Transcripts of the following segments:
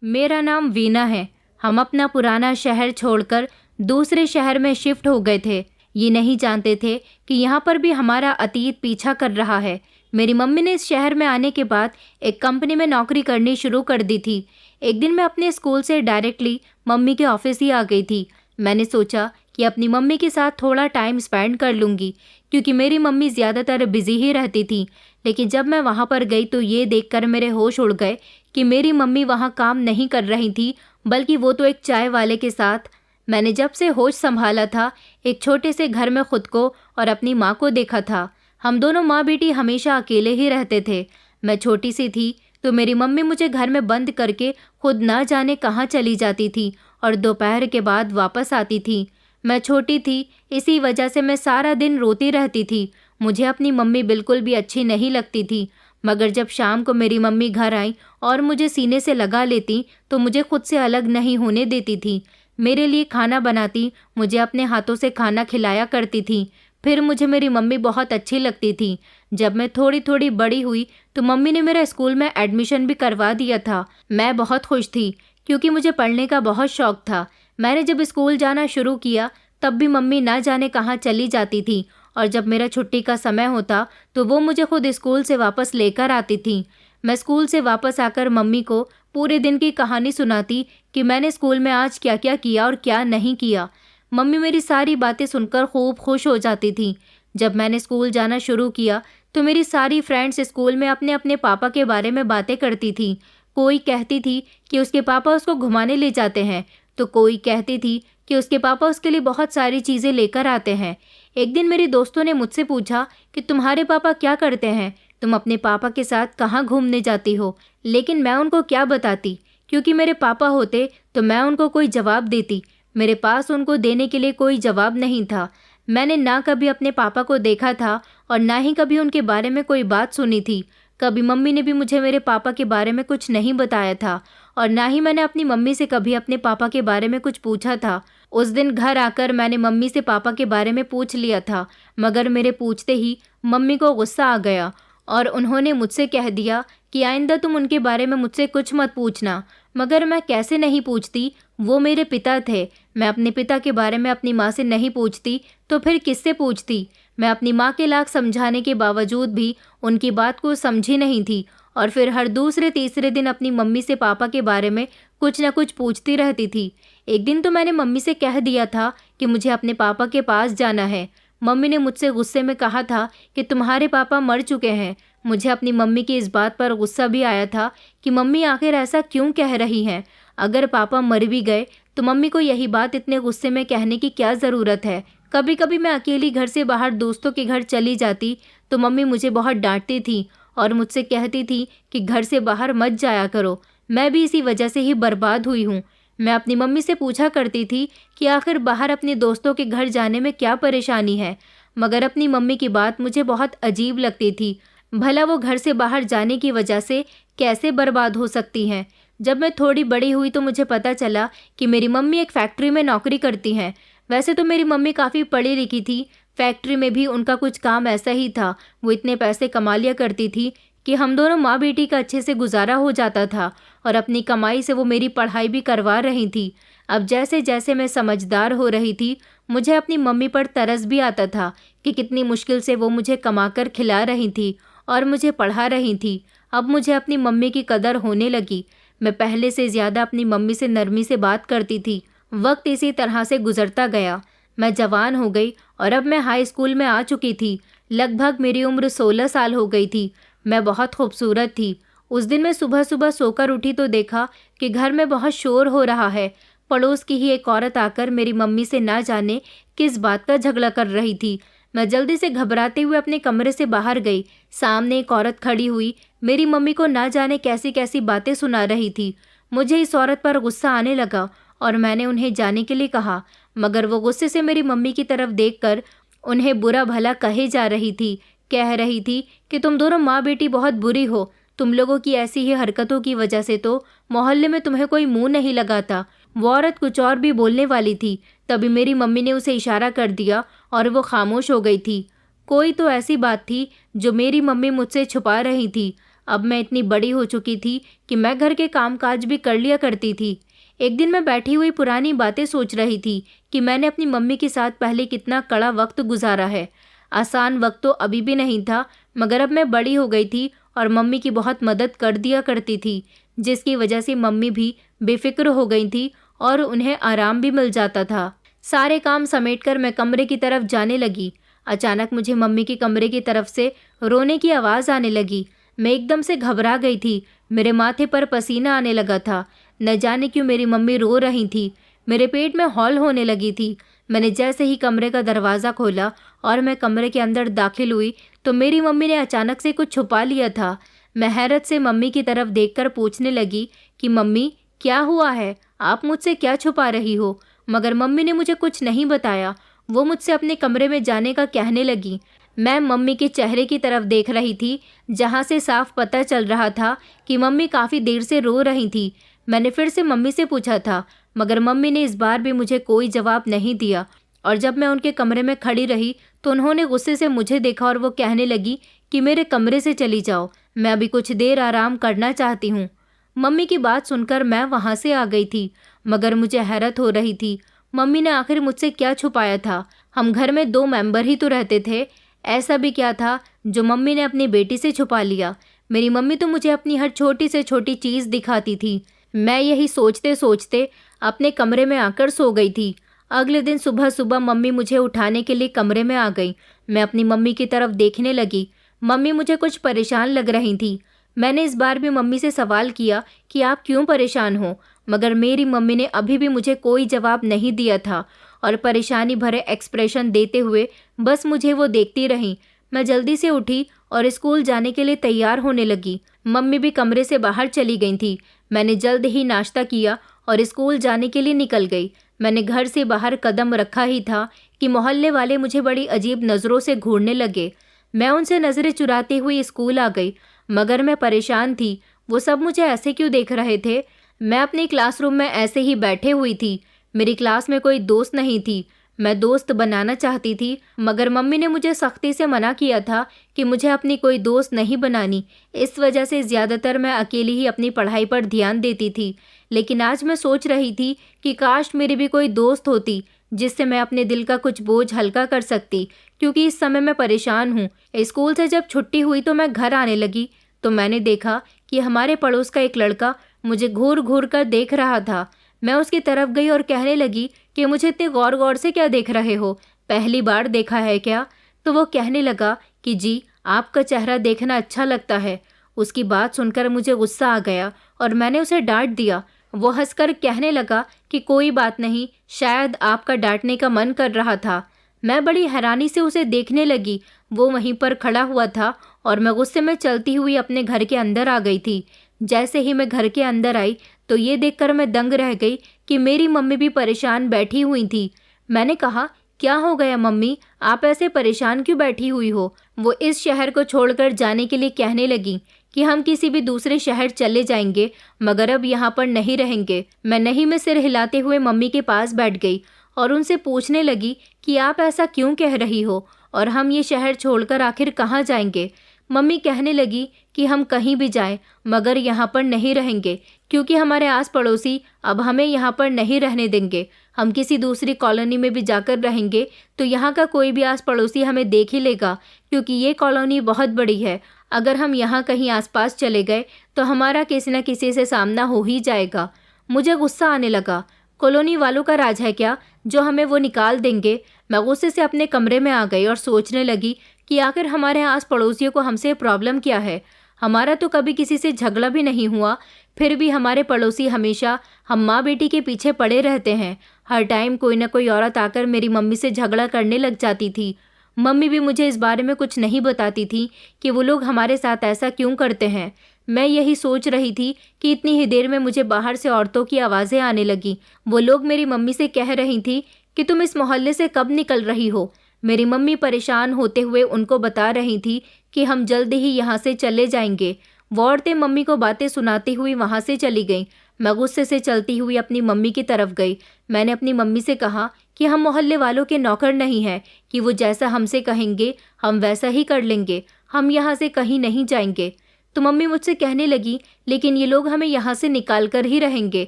मेरा नाम वीना है। हम अपना पुराना शहर छोड़कर दूसरे शहर में शिफ्ट हो गए थे। ये नहीं जानते थे कि यहाँ पर भी हमारा अतीत पीछा कर रहा है। मेरी मम्मी ने इस शहर में आने के बाद एक कंपनी में नौकरी करनी शुरू कर दी थी। एक दिन मैं अपने स्कूल से डायरेक्टली मम्मी के ऑफिस ही आ गई थी। मैंने सोचा कि अपनी मम्मी के साथ थोड़ा टाइम स्पेंड कर लूँगी, क्योंकि मेरी मम्मी ज़्यादातर बिजी ही रहती थी। लेकिन जब मैं वहाँ पर गई तो ये देखकर मेरे होश उड़ गए कि मेरी मम्मी वहाँ काम नहीं कर रही थी, बल्कि वो तो एक चाय वाले के साथ। मैंने जब से होश संभाला था, एक छोटे से घर में खुद को और अपनी माँ को देखा था। हम दोनों माँ बेटी हमेशा अकेले ही रहते थे। मैं छोटी सी थी तो मेरी मम्मी मुझे घर में बंद करके खुद ना जाने कहाँ चली जाती थी और दोपहर के बाद वापस आती थी। मैं छोटी थी, इसी वजह से मैं सारा दिन रोती रहती थी। मुझे अपनी मम्मी बिल्कुल भी अच्छी नहीं लगती थी। मगर जब शाम को मेरी मम्मी घर आई और मुझे सीने से लगा लेती तो मुझे खुद से अलग नहीं होने देती थी। मेरे लिए खाना बनाती, मुझे अपने हाथों से खाना खिलाया करती थी। फिर मुझे मेरी मम्मी बहुत अच्छी लगती थी। जब मैं थोड़ी थोड़ी बड़ी हुई तो मम्मी ने मेरा स्कूल में एडमिशन भी करवा दिया था। मैं बहुत खुश थी, क्योंकि मुझे पढ़ने का बहुत शौक था। मैंने जब स्कूल जाना शुरू किया तब भी मम्मी ना जाने कहाँ चली जाती थी, और जब मेरा छुट्टी का समय होता तो वो मुझे खुद स्कूल से वापस लेकर आती थी। मैं स्कूल से वापस आकर मम्मी को पूरे दिन की कहानी सुनाती कि मैंने स्कूल में आज क्या क्या किया और क्या नहीं किया। मम्मी मेरी सारी बातें सुनकर खूब खुश हो जाती थी। जब मैंने स्कूल जाना शुरू किया तो मेरी सारी फ्रेंड्स स्कूल में अपने अपने पापा के बारे में बातें करती थी। कोई कहती थी कि उसके पापा उसको घुमाने ले जाते हैं, तो कोई कहती थी कि उसके पापा उसके लिए बहुत सारी चीज़ें लेकर आते हैं। एक दिन मेरी दोस्तों ने मुझसे पूछा कि तुम्हारे पापा क्या करते हैं, तुम अपने पापा के साथ कहाँ घूमने जाती हो। लेकिन मैं उनको क्या बताती, क्योंकि मेरे पापा होते तो मैं उनको कोई जवाब देती। मेरे पास उनको देने के लिए कोई जवाब नहीं था। मैंने ना कभी अपने पापा को देखा था और ना ही कभी उनके बारे में कोई बात सुनी थी। कभी मम्मी ने भी मुझे मेरे पापा के बारे में कुछ नहीं बताया था, और ना ही मैंने अपनी मम्मी से कभी अपने पापा के बारे में कुछ पूछा था। उस दिन घर आकर मैंने मम्मी से पापा के बारे में पूछ लिया था, मगर मेरे पूछते ही मम्मी को गुस्सा आ गया और उन्होंने मुझसे कह दिया कि आइंदा तुम उनके बारे में मुझसे कुछ मत पूछना। मगर मैं कैसे नहीं पूछती, वो मेरे पिता थे। मैं अपने पिता के बारे में अपनी माँ से नहीं पूछती तो फिर किससे पूछती। मैं अपनी माँ के लाख समझाने के बावजूद भी उनकी बात को समझी नहीं थी, और फिर हर दूसरे तीसरे दिन अपनी मम्मी से पापा के बारे में कुछ न कुछ पूछती रहती थी। एक दिन तो मैंने मम्मी से कह दिया था कि मुझे अपने पापा के पास जाना है। मम्मी ने मुझसे गुस्से में कहा था कि तुम्हारे पापा मर चुके हैं। मुझे अपनी मम्मी की इस बात पर गुस्सा भी आया था कि मम्मी आखिर ऐसा क्यों कह रही हैं। अगर पापा मर भी गए तो मम्मी को यही बात इतने गुस्से में कहने की क्या ज़रूरत है। कभी कभी मैं अकेली घर से बाहर दोस्तों के घर चली जाती तो मम्मी मुझे बहुत डांटती थी और मुझसे कहती थी कि घर से बाहर मत जाया करो। मैं भी इसी वजह से ही बर्बाद हुई हूँ। मैं अपनी मम्मी से पूछा करती थी कि आखिर बाहर अपने दोस्तों के घर जाने में क्या परेशानी है, मगर अपनी मम्मी की बात मुझे बहुत अजीब लगती थी। भला वो घर से बाहर जाने की वजह से कैसे बर्बाद हो सकती हैं। जब मैं थोड़ी बड़ी हुई तो मुझे पता चला कि मेरी मम्मी एक फैक्ट्री में नौकरी करती हैं। वैसे तो मेरी मम्मी काफ़ी पढ़ी लिखी थी, फैक्ट्री में भी उनका कुछ काम ऐसा ही था। वो इतने पैसे कमा लिया करती थी कि हम दोनों माँ बेटी का अच्छे से गुजारा हो जाता था, और अपनी कमाई से वो मेरी पढ़ाई भी करवा रही थी। अब जैसे जैसे मैं समझदार हो रही थी, मुझे अपनी मम्मी पर तरस भी आता था कि कितनी मुश्किल से वो मुझे कमाकर खिला रही थी और मुझे पढ़ा रही थी। अब मुझे अपनी मम्मी की कदर होने लगी। मैं पहले से ज़्यादा अपनी मम्मी से नरमी से बात करती थी। वक्त इसी तरह से गुजरता गया। मैं जवान हो गई और अब मैं हाई स्कूल में आ चुकी थी। लगभग मेरी उम्र 16 साल हो गई थी। मैं बहुत खूबसूरत थी। उस दिन मैं सुबह सुबह सोकर उठी तो देखा कि घर में बहुत शोर हो रहा है। पड़ोस की ही एक औरत आकर मेरी मम्मी से ना जाने किस बात का झगड़ा कर रही थी। मैं जल्दी से घबराते हुए अपने कमरे से बाहर गई। सामने एक औरत खड़ी हुई मेरी मम्मी को ना जाने कैसी कैसी बातें सुना रही थी। मुझे इस औरत पर गुस्सा आने लगा और मैंने उन्हें जाने के लिए कहा, मगर वो गुस्से से मेरी मम्मी की तरफ देखकर उन्हें बुरा भला कहे जा रही थी। कह रही थी कि तुम दोनों माँ बेटी बहुत बुरी हो। तुम लोगों की ऐसी ही हरकतों की वजह से तो मोहल्ले में तुम्हें कोई मुंह नहीं लगाता। वो औरत कुछ और भी बोलने वाली थी, तभी मेरी मम्मी ने उसे इशारा कर दिया और वो खामोश हो गई थी। कोई तो ऐसी बात थी जो मेरी मम्मी मुझसे छुपा रही थी। अब मैं इतनी बड़ी हो चुकी थी कि मैं घर के कामकाज भी कर लिया करती थी। एक दिन मैं बैठी हुई पुरानी बातें सोच रही थी कि मैंने अपनी मम्मी के साथ पहले कितना कड़ा वक्त गुजारा है। आसान वक्त तो अभी भी नहीं था, मगर अब मैं बड़ी हो गई थी और मम्मी की बहुत मदद कर दिया करती थी, जिसकी वजह से मम्मी भी बेफिक्र हो गई थी और उन्हें आराम भी मिल जाता था। सारे काम समेटकर मैं कमरे की तरफ जाने लगी। अचानक मुझे मम्मी के कमरे की तरफ से रोने की आवाज़ आने लगी। मैं एकदम से घबरा गई थी। मेरे माथे पर पसीना आने लगा था। न जाने क्यों मेरी मम्मी रो रही थी। मेरे पेट में हौल होने लगी थी। मैंने जैसे ही कमरे का दरवाज़ा खोला और मैं कमरे के अंदर दाखिल हुई तो मेरी मम्मी ने अचानक से कुछ छुपा लिया था। मैं हैरत से मम्मी की तरफ देखकर पूछने लगी कि मम्मी क्या हुआ है, आप मुझसे क्या छुपा रही हो? मगर मम्मी ने मुझे कुछ नहीं बताया। वो मुझसे अपने कमरे में जाने का कहने लगी। मैं मम्मी के चेहरे की तरफ देख रही थी, जहाँ से साफ पता चल रहा था कि मम्मी काफ़ी देर से रो रही थी। मैंने फिर से मम्मी से पूछा था, मगर मम्मी ने इस बार भी मुझे कोई जवाब नहीं दिया। और जब मैं उनके कमरे में खड़ी रही तो उन्होंने गुस्से से मुझे देखा और वो कहने लगी कि मेरे कमरे से चली जाओ, मैं अभी कुछ देर आराम करना चाहती हूँ। मम्मी की बात सुनकर मैं वहाँ से आ गई थी, मगर मुझे हैरत हो रही थी मम्मी ने आखिर मुझसे क्या छुपाया था। हम घर में 2 मेंबर ही तो रहते थे, ऐसा भी क्या था जो मम्मी ने अपनी बेटी से छुपा लिया। मेरी मम्मी तो मुझे अपनी हर छोटी से छोटी चीज़ दिखाती थी। मैं यही सोचते सोचते अपने कमरे में आकर सो गई थी। अगले दिन सुबह सुबह मम्मी मुझे उठाने के लिए कमरे में आ गई। मैं अपनी मम्मी की तरफ देखने लगी। मम्मी मुझे कुछ परेशान लग रही थी। मैंने इस बार भी मम्मी से सवाल किया कि आप क्यों परेशान हो, मगर मेरी मम्मी ने अभी भी मुझे कोई जवाब नहीं दिया था और परेशानी भरे एक्सप्रेशन देते हुए बस मुझे वो देखती रही। मैं जल्दी से उठी और स्कूल जाने के लिए तैयार होने लगी। मम्मी भी कमरे से बाहर चली गई थी। मैंने जल्द ही नाश्ता किया और स्कूल जाने के लिए निकल गई। मैंने घर से बाहर कदम रखा ही था कि मोहल्ले वाले मुझे बड़ी अजीब नज़रों से घूरने लगे। मैं उनसे नज़रें चुराते हुए स्कूल आ गई, मगर मैं परेशान थी। वो सब मुझे ऐसे क्यों देख रहे थे? मैं अपने क्लासरूम में ऐसे ही बैठे हुई थी। मेरी क्लास में कोई दोस्त नहीं थी। मैं दोस्त बनाना चाहती थी, मगर मम्मी ने मुझे सख्ती से मना किया था कि मुझे अपनी कोई दोस्त नहीं बनानी। इस वजह से ज़्यादातर मैं अकेली ही अपनी पढ़ाई पर ध्यान देती थी। लेकिन आज मैं सोच रही थी कि काश मेरी भी कोई दोस्त होती जिससे मैं अपने दिल का कुछ बोझ हल्का कर सकती, क्योंकि इस समय मैं परेशान हूँ। स्कूल से जब छुट्टी हुई तो मैं घर आने लगी तो मैंने देखा कि हमारे पड़ोस का एक लड़का मुझे घूर घूर कर देख रहा था। मैं उसकी तरफ गई और कहने लगी कि मुझे इतने गौर गौर से क्या देख रहे हो, पहली बार देखा है क्या? तो वो कहने लगा कि जी, आपका चेहरा देखना अच्छा लगता है। उसकी बात सुनकर मुझे गुस्सा आ गया और मैंने उसे डांट दिया। वो हंसकर कहने लगा कि कोई बात नहीं, शायद आपका डांटने का मन कर रहा था। मैं बड़ी हैरानी से उसे देखने लगी। वो वहीं पर खड़ा हुआ था और मैं गुस्से में चलती हुई अपने घर के अंदर आ गई थी। जैसे ही मैं घर के अंदर आई तो ये देखकर मैं दंग रह गई कि मेरी मम्मी भी परेशान बैठी हुई थी। मैंने कहा, क्या हो गया मम्मी, आप ऐसे परेशान क्यों बैठी हुई हो? वो इस शहर को छोड़कर जाने के लिए कहने लगी कि हम किसी भी दूसरे शहर चले जाएंगे, मगर अब यहाँ पर नहीं रहेंगे। मैं नहीं में सिर हिलाते हुए मम्मी के पास बैठ गई और उनसे पूछने लगी कि आप ऐसा क्यों कह रही हो और हम ये शहर छोड़कर आखिर कहाँ जाएंगे? मम्मी कहने लगी कि हम कहीं भी जाएं, मगर यहाँ पर नहीं रहेंगे, क्योंकि हमारे आस पड़ोसी अब हमें यहाँ पर नहीं रहने देंगे। हम किसी दूसरी कॉलोनी में भी जाकर रहेंगे तो यहाँ का कोई भी आस पड़ोसी हमें देख ही लेगा, क्योंकि ये कॉलोनी बहुत बड़ी है। अगर हम यहाँ कहीं आसपास चले गए तो हमारा किसी न किसी से सामना हो ही जाएगा। मुझे गुस्सा आने लगा। कॉलोनी वालों का राज है क्या जो हमें वो निकाल देंगे? मैं गुस्से से अपने कमरे में आ गई और सोचने लगी कि आखिर हमारे आस पड़ोसियों को हमसे प्रॉब्लम क्या है। हमारा तो कभी किसी से झगड़ा भी नहीं हुआ, फिर भी हमारे पड़ोसी हमेशा हम माँ बेटी के पीछे पड़े रहते हैं। हर टाइम कोई ना कोई औरत आकर मेरी मम्मी से झगड़ा करने लग जाती थी। मम्मी भी मुझे इस बारे में कुछ नहीं बताती थी कि वो लोग हमारे साथ ऐसा क्यों करते हैं। मैं यही सोच रही थी कि इतनी ही देर में मुझे बाहर से औरतों की आवाज़ें आने लगी। वो लोग मेरी मम्मी से कह रही थी कि तुम इस मोहल्ले से कब निकल रही हो। मेरी मम्मी परेशान होते हुए उनको बता रही थी कि हम जल्द ही यहाँ से चले जाएंगे। वो औरतें मम्मी को बातें सुनाती हुई वहाँ से चली गईं। मैं गुस्से से चलती हुई अपनी मम्मी की तरफ गई। मैंने अपनी मम्मी से कहा कि हम मोहल्ले वालों के नौकर नहीं हैं कि वो जैसा हमसे कहेंगे हम वैसा ही कर लेंगे। हम यहाँ से कहीं नहीं जाएंगे। तो मम्मी मुझसे कहने लगी, लेकिन ये लोग हमें यहाँ से निकाल कर ही रहेंगे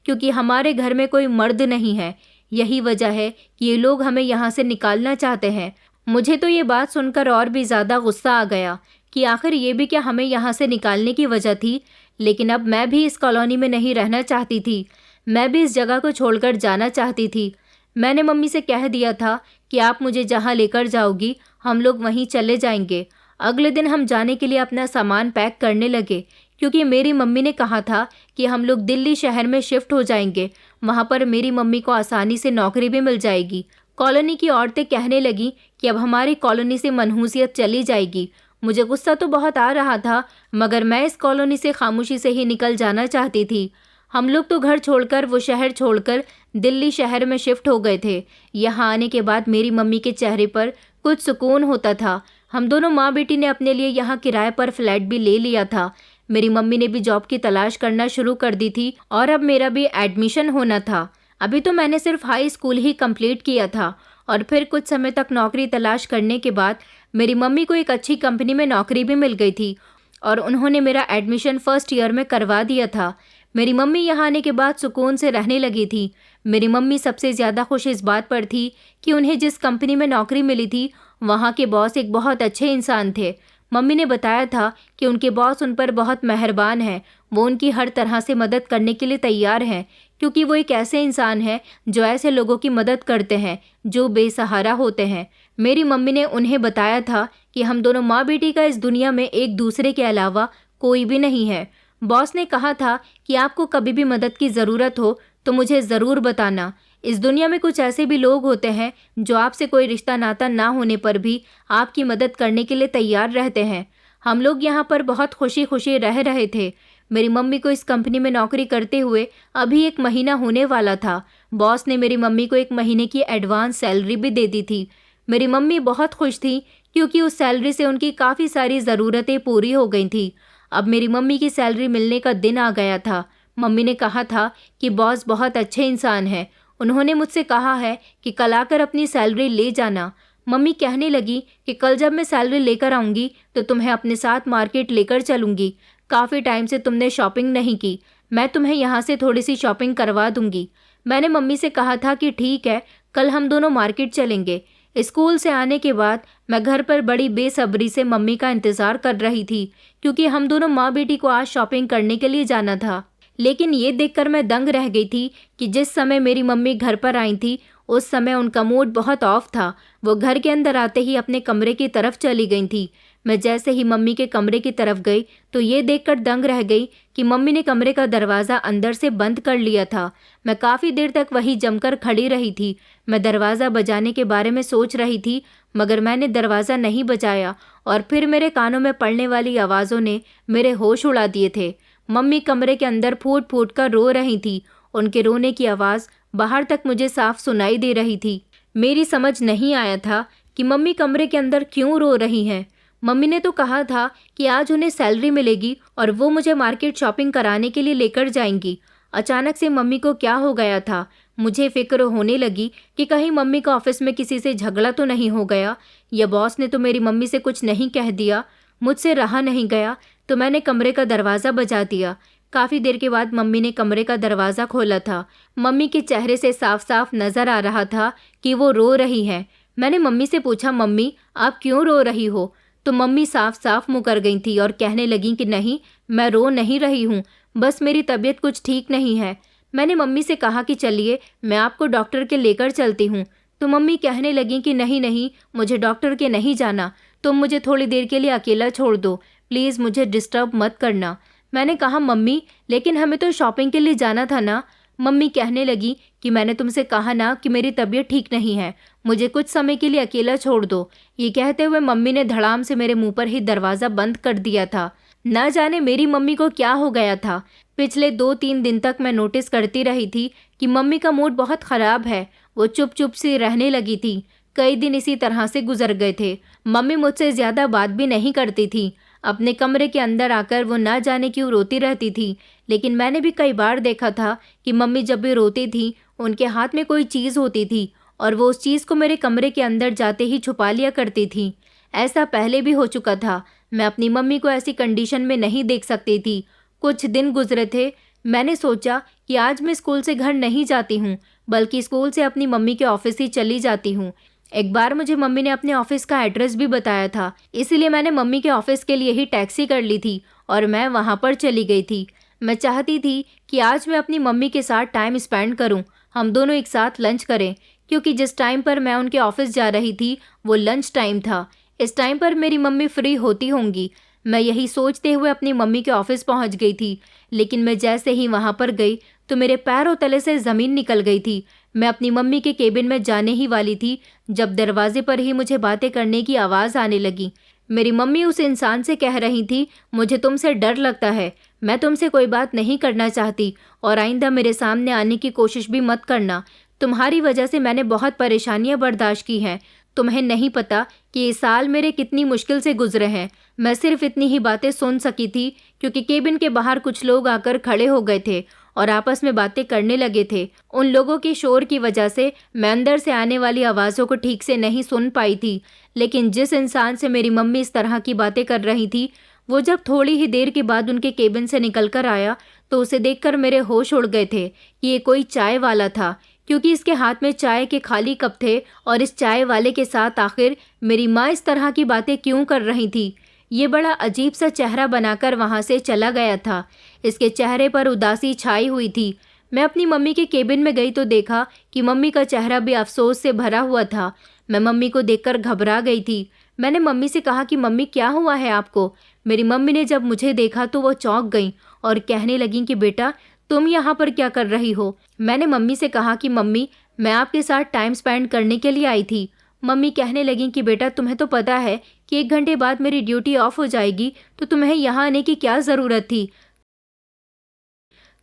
क्योंकि हमारे घर में कोई मर्द नहीं है। यही वजह है कि ये लोग हमें यहाँ से निकालना चाहते हैं। मुझे तो ये बात सुनकर और भी ज़्यादा गुस्सा आ गया कि आखिर ये भी क्या हमें यहाँ से निकालने की वजह थी। लेकिन अब मैं भी इस कॉलोनी में नहीं रहना चाहती थी। मैं भी इस जगह को छोड़कर जाना चाहती थी। मैंने मम्मी से कह दिया था कि आप मुझे जहाँ लेकर जाओगी हम लोग वहीं चले जाएंगे। अगले दिन हम जाने के लिए अपना सामान पैक करने लगे क्योंकि मेरी मम्मी ने कहा था कि हम लोग दिल्ली शहर में शिफ्ट हो जाएंगे। वहाँ पर मेरी मम्मी को आसानी से नौकरी भी मिल जाएगी। कॉलोनी की औरतें कहने लगी कि अब हमारी कॉलोनी से मनहूसियत चली जाएगी। मुझे गुस्सा तो बहुत आ रहा था, मगर मैं इस कॉलोनी से खामोशी से ही निकल जाना चाहती थी। हम लोग तो घर छोड़कर, वो शहर छोड़कर दिल्ली शहर में शिफ्ट हो गए थे। यहाँ आने के बाद मेरी मम्मी के चेहरे पर कुछ सुकून होता था। हम दोनों माँ बेटी ने अपने लिए यहाँ किराए पर फ्लैट भी ले लिया था। मेरी मम्मी ने भी जॉब की तलाश करना शुरू कर दी थी और अब मेरा भी एडमिशन होना था। अभी तो मैंने सिर्फ हाई स्कूल ही कंप्लीट किया था और फिर कुछ समय तक नौकरी तलाश करने के बाद मेरी मम्मी को एक अच्छी कंपनी में नौकरी भी मिल गई थी और उन्होंने मेरा एडमिशन फर्स्ट ईयर में करवा दिया था। मेरी मम्मी यहाँ आने के बाद सुकून से रहने लगी थी। मेरी मम्मी सबसे ज़्यादा खुश इस बात पर थी कि उन्हें जिस कंपनी में नौकरी मिली थी वहाँ के बॉस एक बहुत अच्छे इंसान थे। मम्मी ने बताया था कि उनके बॉस उन पर बहुत मेहरबान हैं। वो उनकी हर तरह से मदद करने के लिए तैयार हैं क्योंकि वो एक ऐसे इंसान हैं जो ऐसे लोगों की मदद करते हैं जो बेसहारा होते हैं। मेरी मम्मी ने उन्हें बताया था कि हम दोनों माँ बेटी का इस दुनिया में एक दूसरे के अलावा कोई भी नहीं है। बॉस ने कहा था कि आपको कभी भी मदद की ज़रूरत हो तो मुझे ज़रूर बताना। इस दुनिया में कुछ ऐसे भी लोग होते हैं जो आपसे कोई रिश्ता नाता ना होने पर भी आपकी मदद करने के लिए तैयार रहते हैं। हम लोग यहाँ पर बहुत खुशी खुशी रह रहे थे। मेरी मम्मी को इस कंपनी में नौकरी करते हुए अभी 1 महीना होने वाला था। बॉस ने मेरी मम्मी को 1 महीने की एडवांस सैलरी भी दे दी थी। मेरी मम्मी बहुत खुश थी क्योंकि उस सैलरी से उनकी काफ़ी सारी ज़रूरतें पूरी हो गई थी। अब मेरी मम्मी की सैलरी मिलने का दिन आ गया था। मम्मी ने कहा था कि बॉस बहुत अच्छे इंसान हैं। उन्होंने मुझसे कहा है कि कल आकर अपनी सैलरी ले जाना। मम्मी कहने लगी कि कल जब मैं सैलरी लेकर आऊँगी तो तुम्हें अपने साथ मार्केट लेकर चलूँगी। काफ़ी टाइम से तुमने शॉपिंग नहीं की, मैं तुम्हें यहाँ से थोड़ी सी शॉपिंग करवा दूँगी। मैंने मम्मी से कहा था कि ठीक है, कल हम दोनों मार्केट चलेंगे। स्कूल से आने के बाद मैं घर पर बड़ी बेसब्री से मम्मी का इंतज़ार कर रही थी क्योंकि हम दोनों माँ बेटी को आज शॉपिंग करने के लिए जाना था। लेकिन ये देखकर मैं दंग रह गई थी कि जिस समय मेरी मम्मी घर पर आई थी उस समय उनका मूड बहुत ऑफ था। वो घर के अंदर आते ही अपने कमरे की तरफ चली गई थी। मैं जैसे ही मम्मी के कमरे की तरफ गई तो ये देखकर दंग रह गई कि मम्मी ने कमरे का दरवाज़ा अंदर से बंद कर लिया था। मैं काफ़ी देर तक वहीं जमकर खड़ी रही थी। मैं दरवाज़ा बजाने के बारे में सोच रही थी मगर मैंने दरवाज़ा नहीं बजाया और फिर मेरे कानों में पड़ने वाली आवाज़ों ने मेरे होश उड़ा दिए थे। मम्मी कमरे के अंदर फूट फूट कर रो रही थी। उनके रोने की आवाज़ बाहर तक मुझे साफ सुनाई दे रही थी। मेरी समझ नहीं आया था कि मम्मी कमरे के अंदर क्यों रो रही हैं। मम्मी ने तो कहा था कि आज उन्हें सैलरी मिलेगी और वो मुझे मार्केट शॉपिंग कराने के लिए लेकर जाएंगी। अचानक से मम्मी को क्या हो गया था। मुझे फिक्र होने लगी कि कहीं मम्मी का ऑफिस में किसी से झगड़ा तो नहीं हो गया या बॉस ने तो मेरी मम्मी से कुछ नहीं कह दिया। मुझसे रहा नहीं गया तो मैंने कमरे का दरवाज़ा बजा दिया। काफ़ी देर के बाद मम्मी ने कमरे का दरवाज़ा खोला था। मम्मी के चेहरे से साफ साफ नज़र आ रहा था कि वो रो रही हैं। मैंने मम्मी से पूछा, मम्मी आप क्यों रो रही हो? तो मम्मी साफ साफ मुकर गई थी और कहने लगी कि नहीं, मैं रो नहीं रही हूँ, बस मेरी तबीयत कुछ ठीक नहीं है। मैंने मम्मी से कहा कि चलिए मैं आपको डॉक्टर के लेकर चलती हूँ। तो मम्मी कहने लगी कि नहीं नहीं, मुझे डॉक्टर के नहीं जाना, तुम मुझे थोड़ी देर के लिए अकेला छोड़ दो, प्लीज़ मुझे डिस्टर्ब मत करना। मैंने कहा मम्मी लेकिन हमें तो शॉपिंग के लिए जाना था ना। मम्मी कहने लगी कि मैंने तुमसे कहा ना कि मेरी तबीयत ठीक नहीं है, मुझे कुछ समय के लिए अकेला छोड़ दो। ये कहते हुए मम्मी ने धड़ाम से मेरे मुंह पर ही दरवाज़ा बंद कर दिया था। न जाने मेरी मम्मी को क्या हो गया था। पिछले 2-3 दिन तक मैं नोटिस करती रही थी कि मम्मी का मूड बहुत ख़राब है। वो चुप चुप सी रहने लगी थी। कई दिन इसी तरह से गुजर गए थे। मम्मी मुझसे ज़्यादा बात भी नहीं करती थी। अपने कमरे के अंदर आकर वो ना जाने क्यों रोती रहती थी। लेकिन मैंने भी कई बार देखा था कि मम्मी जब भी रोती थी उनके हाथ में कोई चीज़ होती थी और वो उस चीज़ को मेरे कमरे के अंदर जाते ही छुपा लिया करती थी। ऐसा पहले भी हो चुका था। मैं अपनी मम्मी को ऐसी कंडीशन में नहीं देख सकती थी। कुछ दिन गुजरे थे। मैंने सोचा कि आज मैं स्कूल से घर नहीं जाती हूँ, बल्कि स्कूल से अपनी मम्मी के ऑफिस ही चली जाती हूँ। एक बार मुझे मम्मी ने अपने ऑफिस का एड्रेस भी बताया था, इसीलिए मैंने मम्मी के ऑफिस के लिए ही टैक्सी कर ली थी और मैं वहाँ पर चली गई थी। मैं चाहती थी कि आज मैं अपनी मम्मी के साथ टाइम स्पेंड करूँ, हम दोनों एक साथ लंच करें, क्योंकि जिस टाइम पर मैं उनके ऑफिस जा रही थी वो लंच टाइम था। इस टाइम पर मेरी मम्मी फ्री होती होंगी। मैं यही सोचते हुए अपनी मम्मी के ऑफिस पहुंच गई थी, लेकिन मैं जैसे ही वहां पर गई तो मेरे पैरों तले से ज़मीन निकल गई थी। मैं अपनी मम्मी के केबिन में जाने ही वाली थी जब दरवाजे पर ही मुझे बातें करने की आवाज़ आने लगी। मेरी मम्मी उस इंसान से कह रही थी, मुझे तुमसे डर लगता है, मैं तुमसे कोई बात नहीं करना चाहती और आइंदा मेरे सामने आने की कोशिश भी मत करना। तुम्हारी वजह से मैंने बहुत परेशानियां बर्दाश्त की हैं। तुम्हें नहीं पता कि ये साल मेरे कितनी मुश्किल से गुजरे हैं। मैं सिर्फ इतनी ही बातें सुन सकी थी क्योंकि केबिन के बाहर कुछ लोग आकर खड़े हो गए थे और आपस में बातें करने लगे थे। उन लोगों के शोर की वजह से मैं अंदर से आने वाली आवाज़ों को ठीक से नहीं सुन पाई थी, लेकिन जिस इंसान से मेरी मम्मी इस तरह की बातें कर रही थी, वो जब थोड़ी ही देर के बाद उनके केबिन से निकल कर आया तो उसे देखकर मेरे होश उड़ गए थे कि ये कोई चाय वाला था, क्योंकि इसके हाथ में चाय के खाली कप थे और इस चाय वाले के साथ आखिर मेरी माँ इस तरह की बातें क्यों कर रही थी। ये बड़ा अजीब सा चेहरा बनाकर वहाँ से चला गया था। इसके चेहरे पर उदासी छाई हुई थी। मैं अपनी मम्मी के केबिन में गई तो देखा कि मम्मी का चेहरा भी अफसोस से भरा हुआ था। मैं मम्मी को देखकर घबरा गई थी। मैंने मम्मी से कहा कि मम्मी क्या हुआ है आपको। मेरी मम्मी ने जब मुझे देखा तो वो चौंक गई और कहने लगी कि बेटा तुम यहाँ पर क्या कर रही हो। मैंने मम्मी से कहा कि मम्मी मैं आपके साथ टाइम स्पेंड करने के लिए आई थी। मम्मी कहने लगी कि बेटा तुम्हें तो पता है कि 1 घंटे बाद मेरी ड्यूटी ऑफ हो जाएगी, तो तुम्हें यहाँ आने की क्या ज़रूरत थी,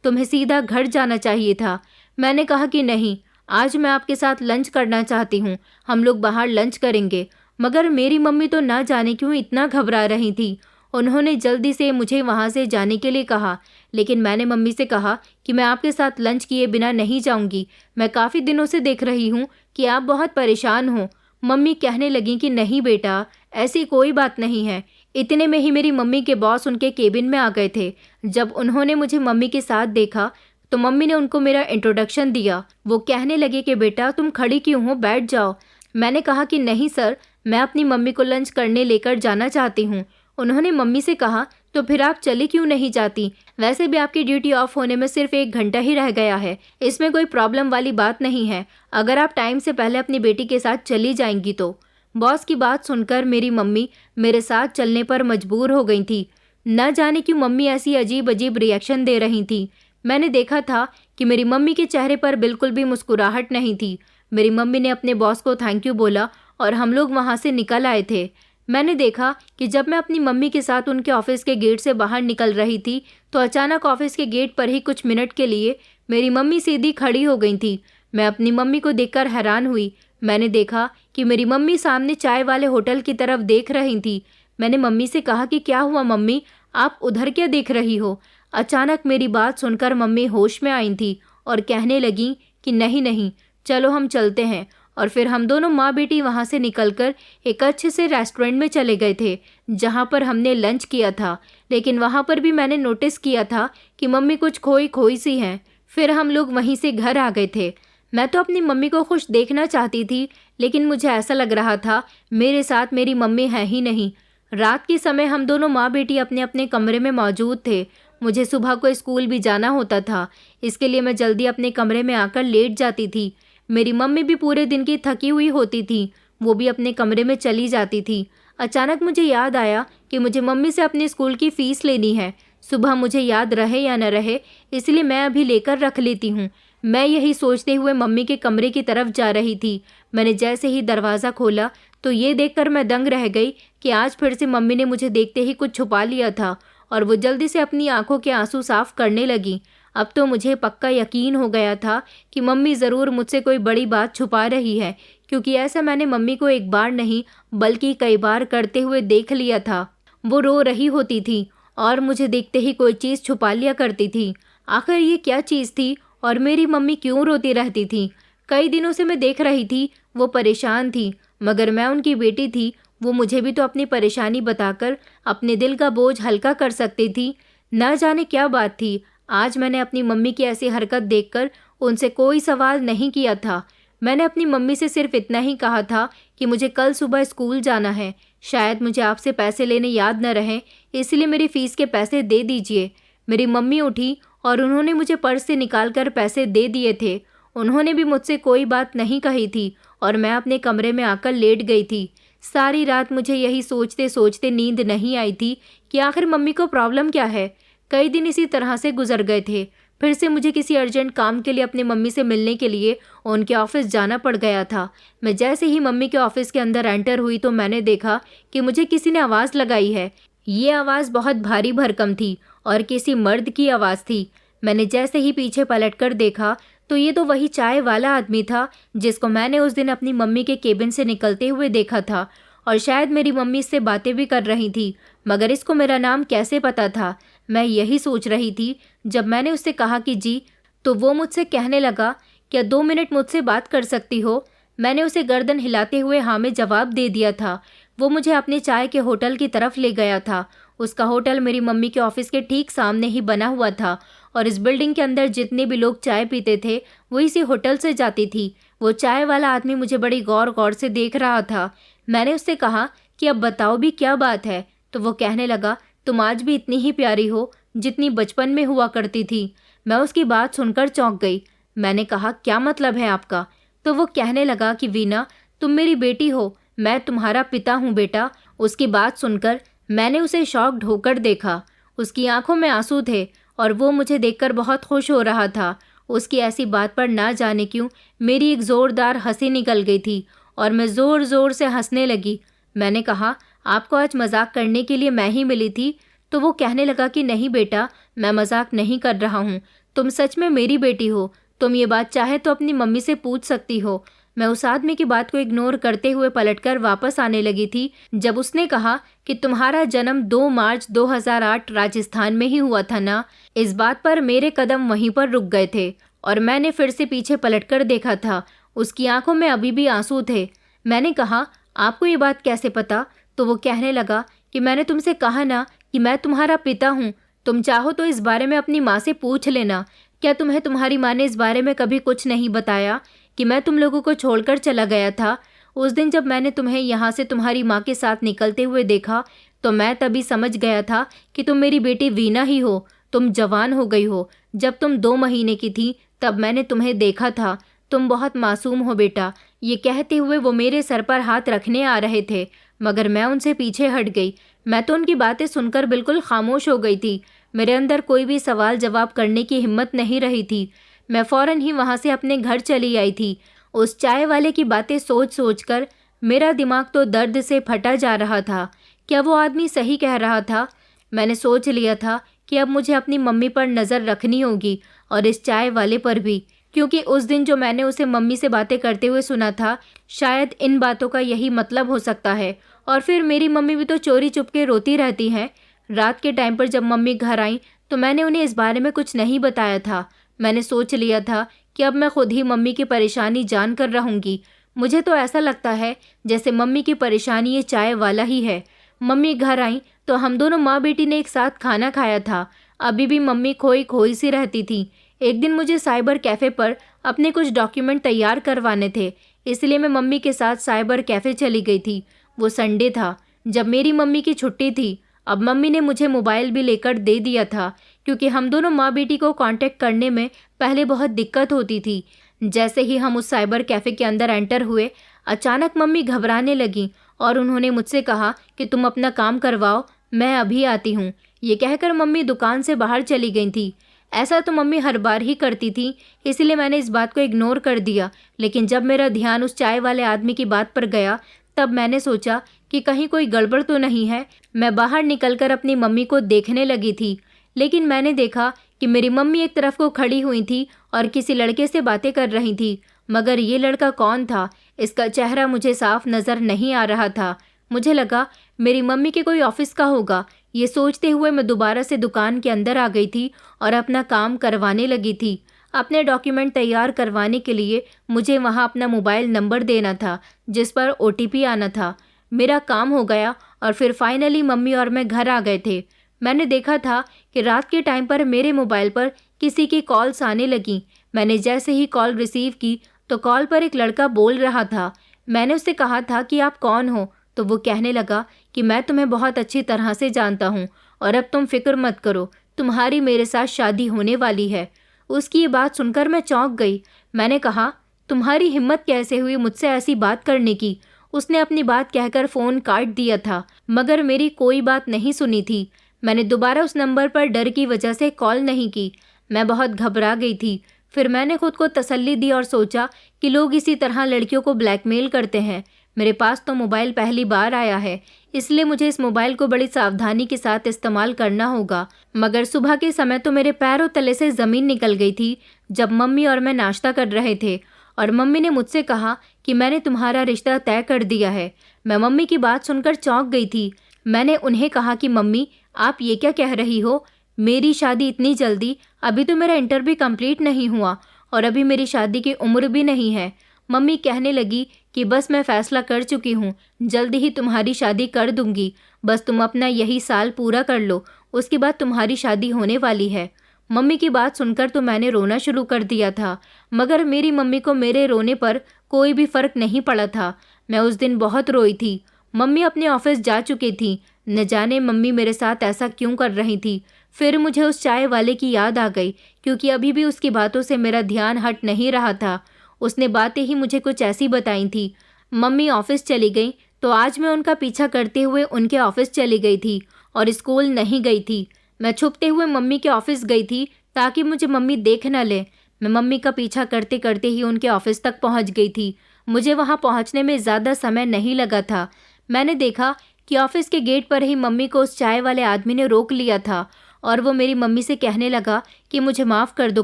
तुम्हें सीधा घर जाना चाहिए था। मैंने कहा कि नहीं, आज मैं आपके साथ लंच करना चाहती हूँ, हम लोग बाहर लंच करेंगे। मगर मेरी मम्मी तो ना जाने क्यों इतना घबरा रही थी। उन्होंने जल्दी से मुझे वहाँ से जाने के लिए कहा, लेकिन मैंने मम्मी से कहा कि मैं आपके साथ लंच किए बिना नहीं जाऊँगी। मैं काफ़ी दिनों से देख रही हूँ कि आप बहुत परेशान हो। मम्मी कहने लगी कि नहीं बेटा, ऐसी कोई बात नहीं है। इतने में ही मेरी मम्मी के बॉस उनके केबिन में आ गए थे। जब उन्होंने मुझे मम्मी के साथ देखा तो मम्मी ने उनको मेरा इंट्रोडक्शन दिया। वो कहने लगे कि बेटा तुम खड़ी क्यों हो, बैठ जाओ। मैंने कहा कि नहीं सर, मैं अपनी मम्मी को लंच करने लेकर जाना चाहती हूँ। उन्होंने मम्मी से कहा तो फिर आप चली क्यों नहीं जाती, वैसे भी आपकी ड्यूटी ऑफ होने में सिर्फ 1 घंटा ही रह गया है, इसमें कोई प्रॉब्लम वाली बात नहीं है अगर आप टाइम से पहले अपनी बेटी के साथ चली जाएंगी तो। बॉस की बात सुनकर मेरी मम्मी मेरे साथ चलने पर मजबूर हो गई थी। न जाने क्यों मम्मी ऐसी अजीब अजीब रिएक्शन दे रही थी। मैंने देखा था कि मेरी मम्मी के चेहरे पर बिल्कुल भी मुस्कुराहट नहीं थी। मेरी मम्मी ने अपने बॉस को थैंक यू बोला और हम लोग वहाँ से निकल आए थे। मैंने देखा कि जब मैं अपनी मम्मी के साथ उनके ऑफिस के गेट से बाहर निकल रही थी तो अचानक ऑफिस के गेट पर ही कुछ मिनट के लिए मेरी मम्मी सीधी खड़ी हो गई थी। मैं अपनी मम्मी को देखकर हैरान हुई। मैंने देखा कि मेरी मम्मी सामने चाय वाले होटल की तरफ देख रही थी। मैंने मम्मी से कहा कि क्या हुआ मम्मी, आप उधर क्या देख रही हो। अचानक मेरी बात सुनकर मम्मी होश में आई थी और कहने लगी कि नहीं नहीं, चलो हम चलते हैं। और फिर हम दोनों माँ बेटी वहाँ से निकलकर एक अच्छे से रेस्टोरेंट में चले गए थे जहाँ पर हमने लंच किया था। लेकिन वहाँ पर भी मैंने नोटिस किया था कि मम्मी कुछ खोई खोई सी हैं। फिर हम लोग वहीं से घर आ गए थे। मैं तो अपनी मम्मी को खुश देखना चाहती थी, लेकिन मुझे ऐसा लग रहा था मेरे साथ मेरी मम्मी है ही नहीं। रात के समय हम दोनों माँ बेटी अपने अपने कमरे में मौजूद थे। मुझे सुबह को स्कूल भी जाना होता था, इसके लिए मैं जल्दी अपने कमरे में आकर लेट जाती थी। मेरी मम्मी भी पूरे दिन की थकी हुई होती थी, वो भी अपने कमरे में चली जाती थी। अचानक मुझे याद आया कि मुझे मम्मी से अपने स्कूल की फ़ीस लेनी है। सुबह मुझे याद रहे या न रहे, इसलिए मैं अभी लेकर रख लेती हूँ। मैं यही सोचते हुए मम्मी के कमरे की तरफ जा रही थी। मैंने जैसे ही दरवाज़ा खोला तो ये देखकर मैं दंग रह गई कि आज फिर से मम्मी ने मुझे देखते ही कुछ छुपा लिया था और वो जल्दी से अपनी आंखों के आंसू साफ करने लगी। अब तो मुझे पक्का यकीन हो गया था कि मम्मी ज़रूर मुझसे कोई बड़ी बात छुपा रही है, क्योंकि ऐसा मैंने मम्मी को एक बार नहीं बल्कि कई बार करते हुए देख लिया था। वो रो रही होती थी और मुझे देखते ही कोई चीज़ छुपा लिया करती थी। आखिर ये क्या चीज़ थी और मेरी मम्मी क्यों रोती रहती थी। कई दिनों से मैं देख रही थी वो परेशान थी, मगर मैं उनकी बेटी थी, वो मुझे भी तो अपनी परेशानी बताकर अपने दिल का बोझ हल्का कर सकती थी। न जाने क्या बात थी, आज मैंने अपनी मम्मी की ऐसी हरकत देखकर उनसे कोई सवाल नहीं किया था। मैंने अपनी मम्मी से सिर्फ इतना ही कहा था कि मुझे कल सुबह स्कूल जाना है, शायद मुझे आपसे पैसे लेने याद न रहे, इसलिए मेरी फ़ीस के पैसे दे दीजिए। मेरी मम्मी उठी और उन्होंने मुझे पर्स से निकाल कर पैसे दे दिए थे। उन्होंने भी मुझसे कोई बात नहीं कही थी और मैं अपने कमरे में आकर लेट गई थी। सारी रात मुझे यही सोचते सोचते नींद नहीं आई थी कि आखिर मम्मी को प्रॉब्लम क्या है। कई दिन इसी तरह से गुजर गए थे। फिर से मुझे किसी अर्जेंट काम के लिए अपनी मम्मी से मिलने के लिए उनके ऑफिस जाना पड़ गया था। मैं जैसे ही मम्मी के ऑफिस के अंदर एंटर हुई तो मैंने देखा कि मुझे किसी ने आवाज़ लगाई है। ये आवाज़ बहुत भारी भरकम थी और किसी मर्द की आवाज़ थी। मैंने जैसे ही पीछे पलटकर देखा तो ये तो वही चाय वाला आदमी था जिसको मैंने उस दिन अपनी मम्मी के केबिन से निकलते हुए देखा था। और शायद मेरी मम्मी इससे बातें भी कर रही थी, मगर इसको मेरा नाम कैसे पता था? मैं यही सोच रही थी जब मैंने उससे कहा कि जी, तो वो मुझसे कहने लगा, क्या 2 मिनट मुझसे बात कर सकती हो? मैंने उसे गर्दन हिलाते हुए हाँ में जवाब दे दिया था। वो मुझे अपने चाय के होटल की तरफ ले गया था। उसका होटल मेरी मम्मी के ऑफिस के ठीक सामने ही बना हुआ था और इस बिल्डिंग के अंदर जितने भी लोग चाय पीते थे वो इसी होटल से जाती थी। वो चाय वाला आदमी मुझे बड़ी गौर गौर से देख रहा था। मैंने उससे कहा कि अब बताओ भी क्या बात है? तो वो कहने लगा, तुम आज भी इतनी ही प्यारी हो जितनी बचपन में हुआ करती थी। मैं उसकी बात सुनकर चौंक गई। मैंने कहा, क्या मतलब है आपका? तो वो कहने लगा कि वीना, तुम मेरी बेटी हो, मैं तुम्हारा पिता हूँ बेटा। उसकी बात सुनकर मैंने उसे शॉक्ड होकर देखा। उसकी आंखों में आंसू थे और वो मुझे देखकर बहुत खुश हो रहा था। उसकी ऐसी बात पर ना जाने क्यों मेरी एक ज़ोरदार हंसी निकल गई थी और मैं ज़ोर ज़ोर से हंसने लगी। मैंने कहा, आपको आज मजाक करने के लिए मैं ही मिली थी? तो वो कहने लगा कि नहीं बेटा, मैं मजाक नहीं कर रहा हूँ, तुम सच में मेरी बेटी हो। तुम ये बात चाहे तो अपनी मम्मी से पूछ सकती हो। मैं उस आदमी की बात को इग्नोर करते हुए पलटकर वापस आने लगी थी जब उसने कहा कि तुम्हारा जन्म 2 मार्च 2008 राजस्थान में ही हुआ था ना? इस बात पर मेरे कदम वहीं पर रुक गए थे और मैंने फिर से पीछे पलटकर देखा था। उसकी आंखों में अभी भी आंसू थे। मैंने कहा, आपको ये बात कैसे पता? तो वो कहने लगा कि मैंने तुमसे कहा ना कि मैं तुम्हारा पिता हूँ। तुम चाहो तो इस बारे में अपनी माँ से पूछ लेना। क्या तुम्हें तुम्हारी माँ ने इस बारे में कभी कुछ नहीं बताया कि मैं तुम लोगों को छोड़कर चला गया था? उस दिन जब मैंने तुम्हें यहाँ से तुम्हारी माँ के साथ निकलते हुए देखा तो मैं तभी समझ गया था कि तुम मेरी बेटी वीना ही हो। तुम जवान हो गई हो। जब तुम 2 महीने की थी तब मैंने तुम्हें देखा था। तुम बहुत मासूम हो बेटा। ये कहते हुए वो मेरे सर पर हाथ रखने आ रहे थे, मगर मैं उनसे पीछे हट गई। मैं तो उनकी बातें सुनकर बिल्कुल खामोश हो गई थी। मेरे अंदर कोई भी सवाल जवाब करने की हिम्मत नहीं रही थी। मैं फ़ौरन ही वहाँ से अपने घर चली आई थी। उस चाय वाले की बातें सोच सोच कर मेरा दिमाग तो दर्द से फटा जा रहा था। क्या वो आदमी सही कह रहा था? मैंने सोच लिया था कि अब मुझे अपनी मम्मी पर नज़र रखनी होगी और इस चाय वाले पर भी, क्योंकि उस दिन जो मैंने उसे मम्मी से बातें करते हुए सुना था, शायद इन बातों का यही मतलब हो सकता है। और फिर मेरी मम्मी भी तो चोरी चुपके रोती रहती हैं। रात के टाइम पर जब मम्मी घर आई तो मैंने उन्हें इस बारे में कुछ नहीं बताया था। मैंने सोच लिया था कि अब मैं खुद ही मम्मी की परेशानी जान कर रहूँगी। मुझे तो ऐसा लगता है जैसे मम्मी की परेशानी ये चाय वाला ही है। मम्मी घर आई तो हम दोनों माँ बेटी ने एक साथ खाना खाया था। अभी भी मम्मी खोई खोई सी रहती थी। एक दिन मुझे साइबर कैफ़े पर अपने कुछ डॉक्यूमेंट तैयार करवाने थे, इसलिए मैं मम्मी के साथ साइबर कैफ़े चली गई थी। वो संडे था जब मेरी मम्मी की छुट्टी थी। अब मम्मी ने मुझे मोबाइल भी लेकर दे दिया था क्योंकि हम दोनों माँ बेटी को कांटेक्ट करने में पहले बहुत दिक्कत होती थी। जैसे ही हम उस साइबर कैफ़े के अंदर एंटर हुए, अचानक मम्मी घबराने लगी और उन्होंने मुझसे कहा कि तुम अपना काम करवाओ, मैं अभी आती हूँ। ये कहकर मम्मी दुकान से बाहर चली गई थी। ऐसा तो मम्मी हर बार ही करती थी, इसलिए मैंने इस बात को इग्नोर कर दिया। लेकिन जब मेरा ध्यान उस चाय वाले आदमी की बात पर गया तब मैंने सोचा कि कहीं कोई गड़बड़ तो नहीं है। मैं बाहर निकलकर अपनी मम्मी को देखने लगी थी, लेकिन मैंने देखा कि मेरी मम्मी एक तरफ को खड़ी हुई थी और किसी लड़के से बातें कर रही थी। मगर ये लड़का कौन था? इसका चेहरा मुझे साफ नज़र नहीं आ रहा था। मुझे लगा मेरी मम्मी के कोई ऑफिस का होगा। ये सोचते हुए मैं दोबारा से दुकान के अंदर आ गई थी और अपना काम करवाने लगी थी। अपने डॉक्यूमेंट तैयार करवाने के लिए मुझे वहाँ अपना मोबाइल नंबर देना था जिस पर OTP आना था। मेरा काम हो गया और फिर फाइनली मम्मी और मैं घर आ गए थे। मैंने देखा था कि रात के टाइम पर मेरे मोबाइल पर किसी की कॉल्स आने लगी। मैंने जैसे ही कॉल रिसीव की तो कॉल पर एक लड़का बोल रहा था। मैंने उससे कहा था कि आप कौन हो, तो वो कहने लगा कि मैं तुम्हें बहुत अच्छी तरह से जानता हूँ और अब तुम फिक्र मत करो, तुम्हारी मेरे साथ शादी होने वाली है। उसकी ये बात सुनकर मैं चौंक गई। मैंने कहा, तुम्हारी हिम्मत कैसे हुई मुझसे ऐसी बात करने की? उसने अपनी बात कहकर फ़ोन काट दिया था, मगर मेरी कोई बात नहीं सुनी थी। मैंने दोबारा उस नंबर पर डर की वजह से कॉल नहीं की। मैं बहुत घबरा गई थी। फिर मैंने खुद को तसल्ली दी और सोचा कि लोग इसी तरह लड़कियों को ब्लैकमेल करते हैं। मेरे पास तो मोबाइल पहली बार आया है, इसलिए मुझे इस मोबाइल को बड़ी सावधानी के साथ इस्तेमाल करना होगा। मगर सुबह के समय तो मेरे पैरों तले से ज़मीन निकल गई थी जब मम्मी और मैं नाश्ता कर रहे थे और मम्मी ने मुझसे कहा कि मैंने तुम्हारा रिश्ता तय कर दिया है। मैं मम्मी की बात सुनकर चौंक गई थी। मैंने उन्हें कहा कि मम्मी, आप ये क्या कह रही हो? मेरी शादी इतनी जल्दी? अभी तो मेरा इंटर भी कंप्लीट नहीं हुआ और अभी मेरी शादी की उम्र भी नहीं है। मम्मी कहने लगी कि बस मैं फ़ैसला कर चुकी हूँ, जल्दी ही तुम्हारी शादी कर दूंगी। बस तुम अपना यही साल पूरा कर लो, उसके बाद तुम्हारी शादी होने वाली है। मम्मी की बात सुनकर तो मैंने रोना शुरू कर दिया था, मगर मेरी मम्मी को मेरे रोने पर कोई भी फ़र्क नहीं पड़ा था। मैं उस दिन बहुत रोई थी। मम्मी अपने ऑफिस जा चुकी थी। न जाने मम्मी मेरे साथ ऐसा क्यों कर रही थी। फिर मुझे उस चाय वाले की याद आ गई, क्योंकि अभी भी उसकी बातों से मेरा ध्यान हट नहीं रहा था। उसने बातें ही मुझे कुछ ऐसी बताई थी। मम्मी ऑफिस चली गई तो आज मैं उनका पीछा करते हुए उनके ऑफिस चली गई थी और स्कूल नहीं गई थी। मैं छुपते हुए मम्मी के ऑफिस गई थी ताकि मुझे मम्मी देख न ले। मैं मम्मी का पीछा करते करते ही उनके ऑफिस तक पहुंच गई थी। मुझे वहां पहुंचने में ज़्यादा समय नहीं लगा था। मैंने देखा कि ऑफिस के गेट पर ही मम्मी को उस चाय वाले आदमी ने रोक लिया था और वो मेरी मम्मी से कहने लगा कि मुझे माफ़ कर दो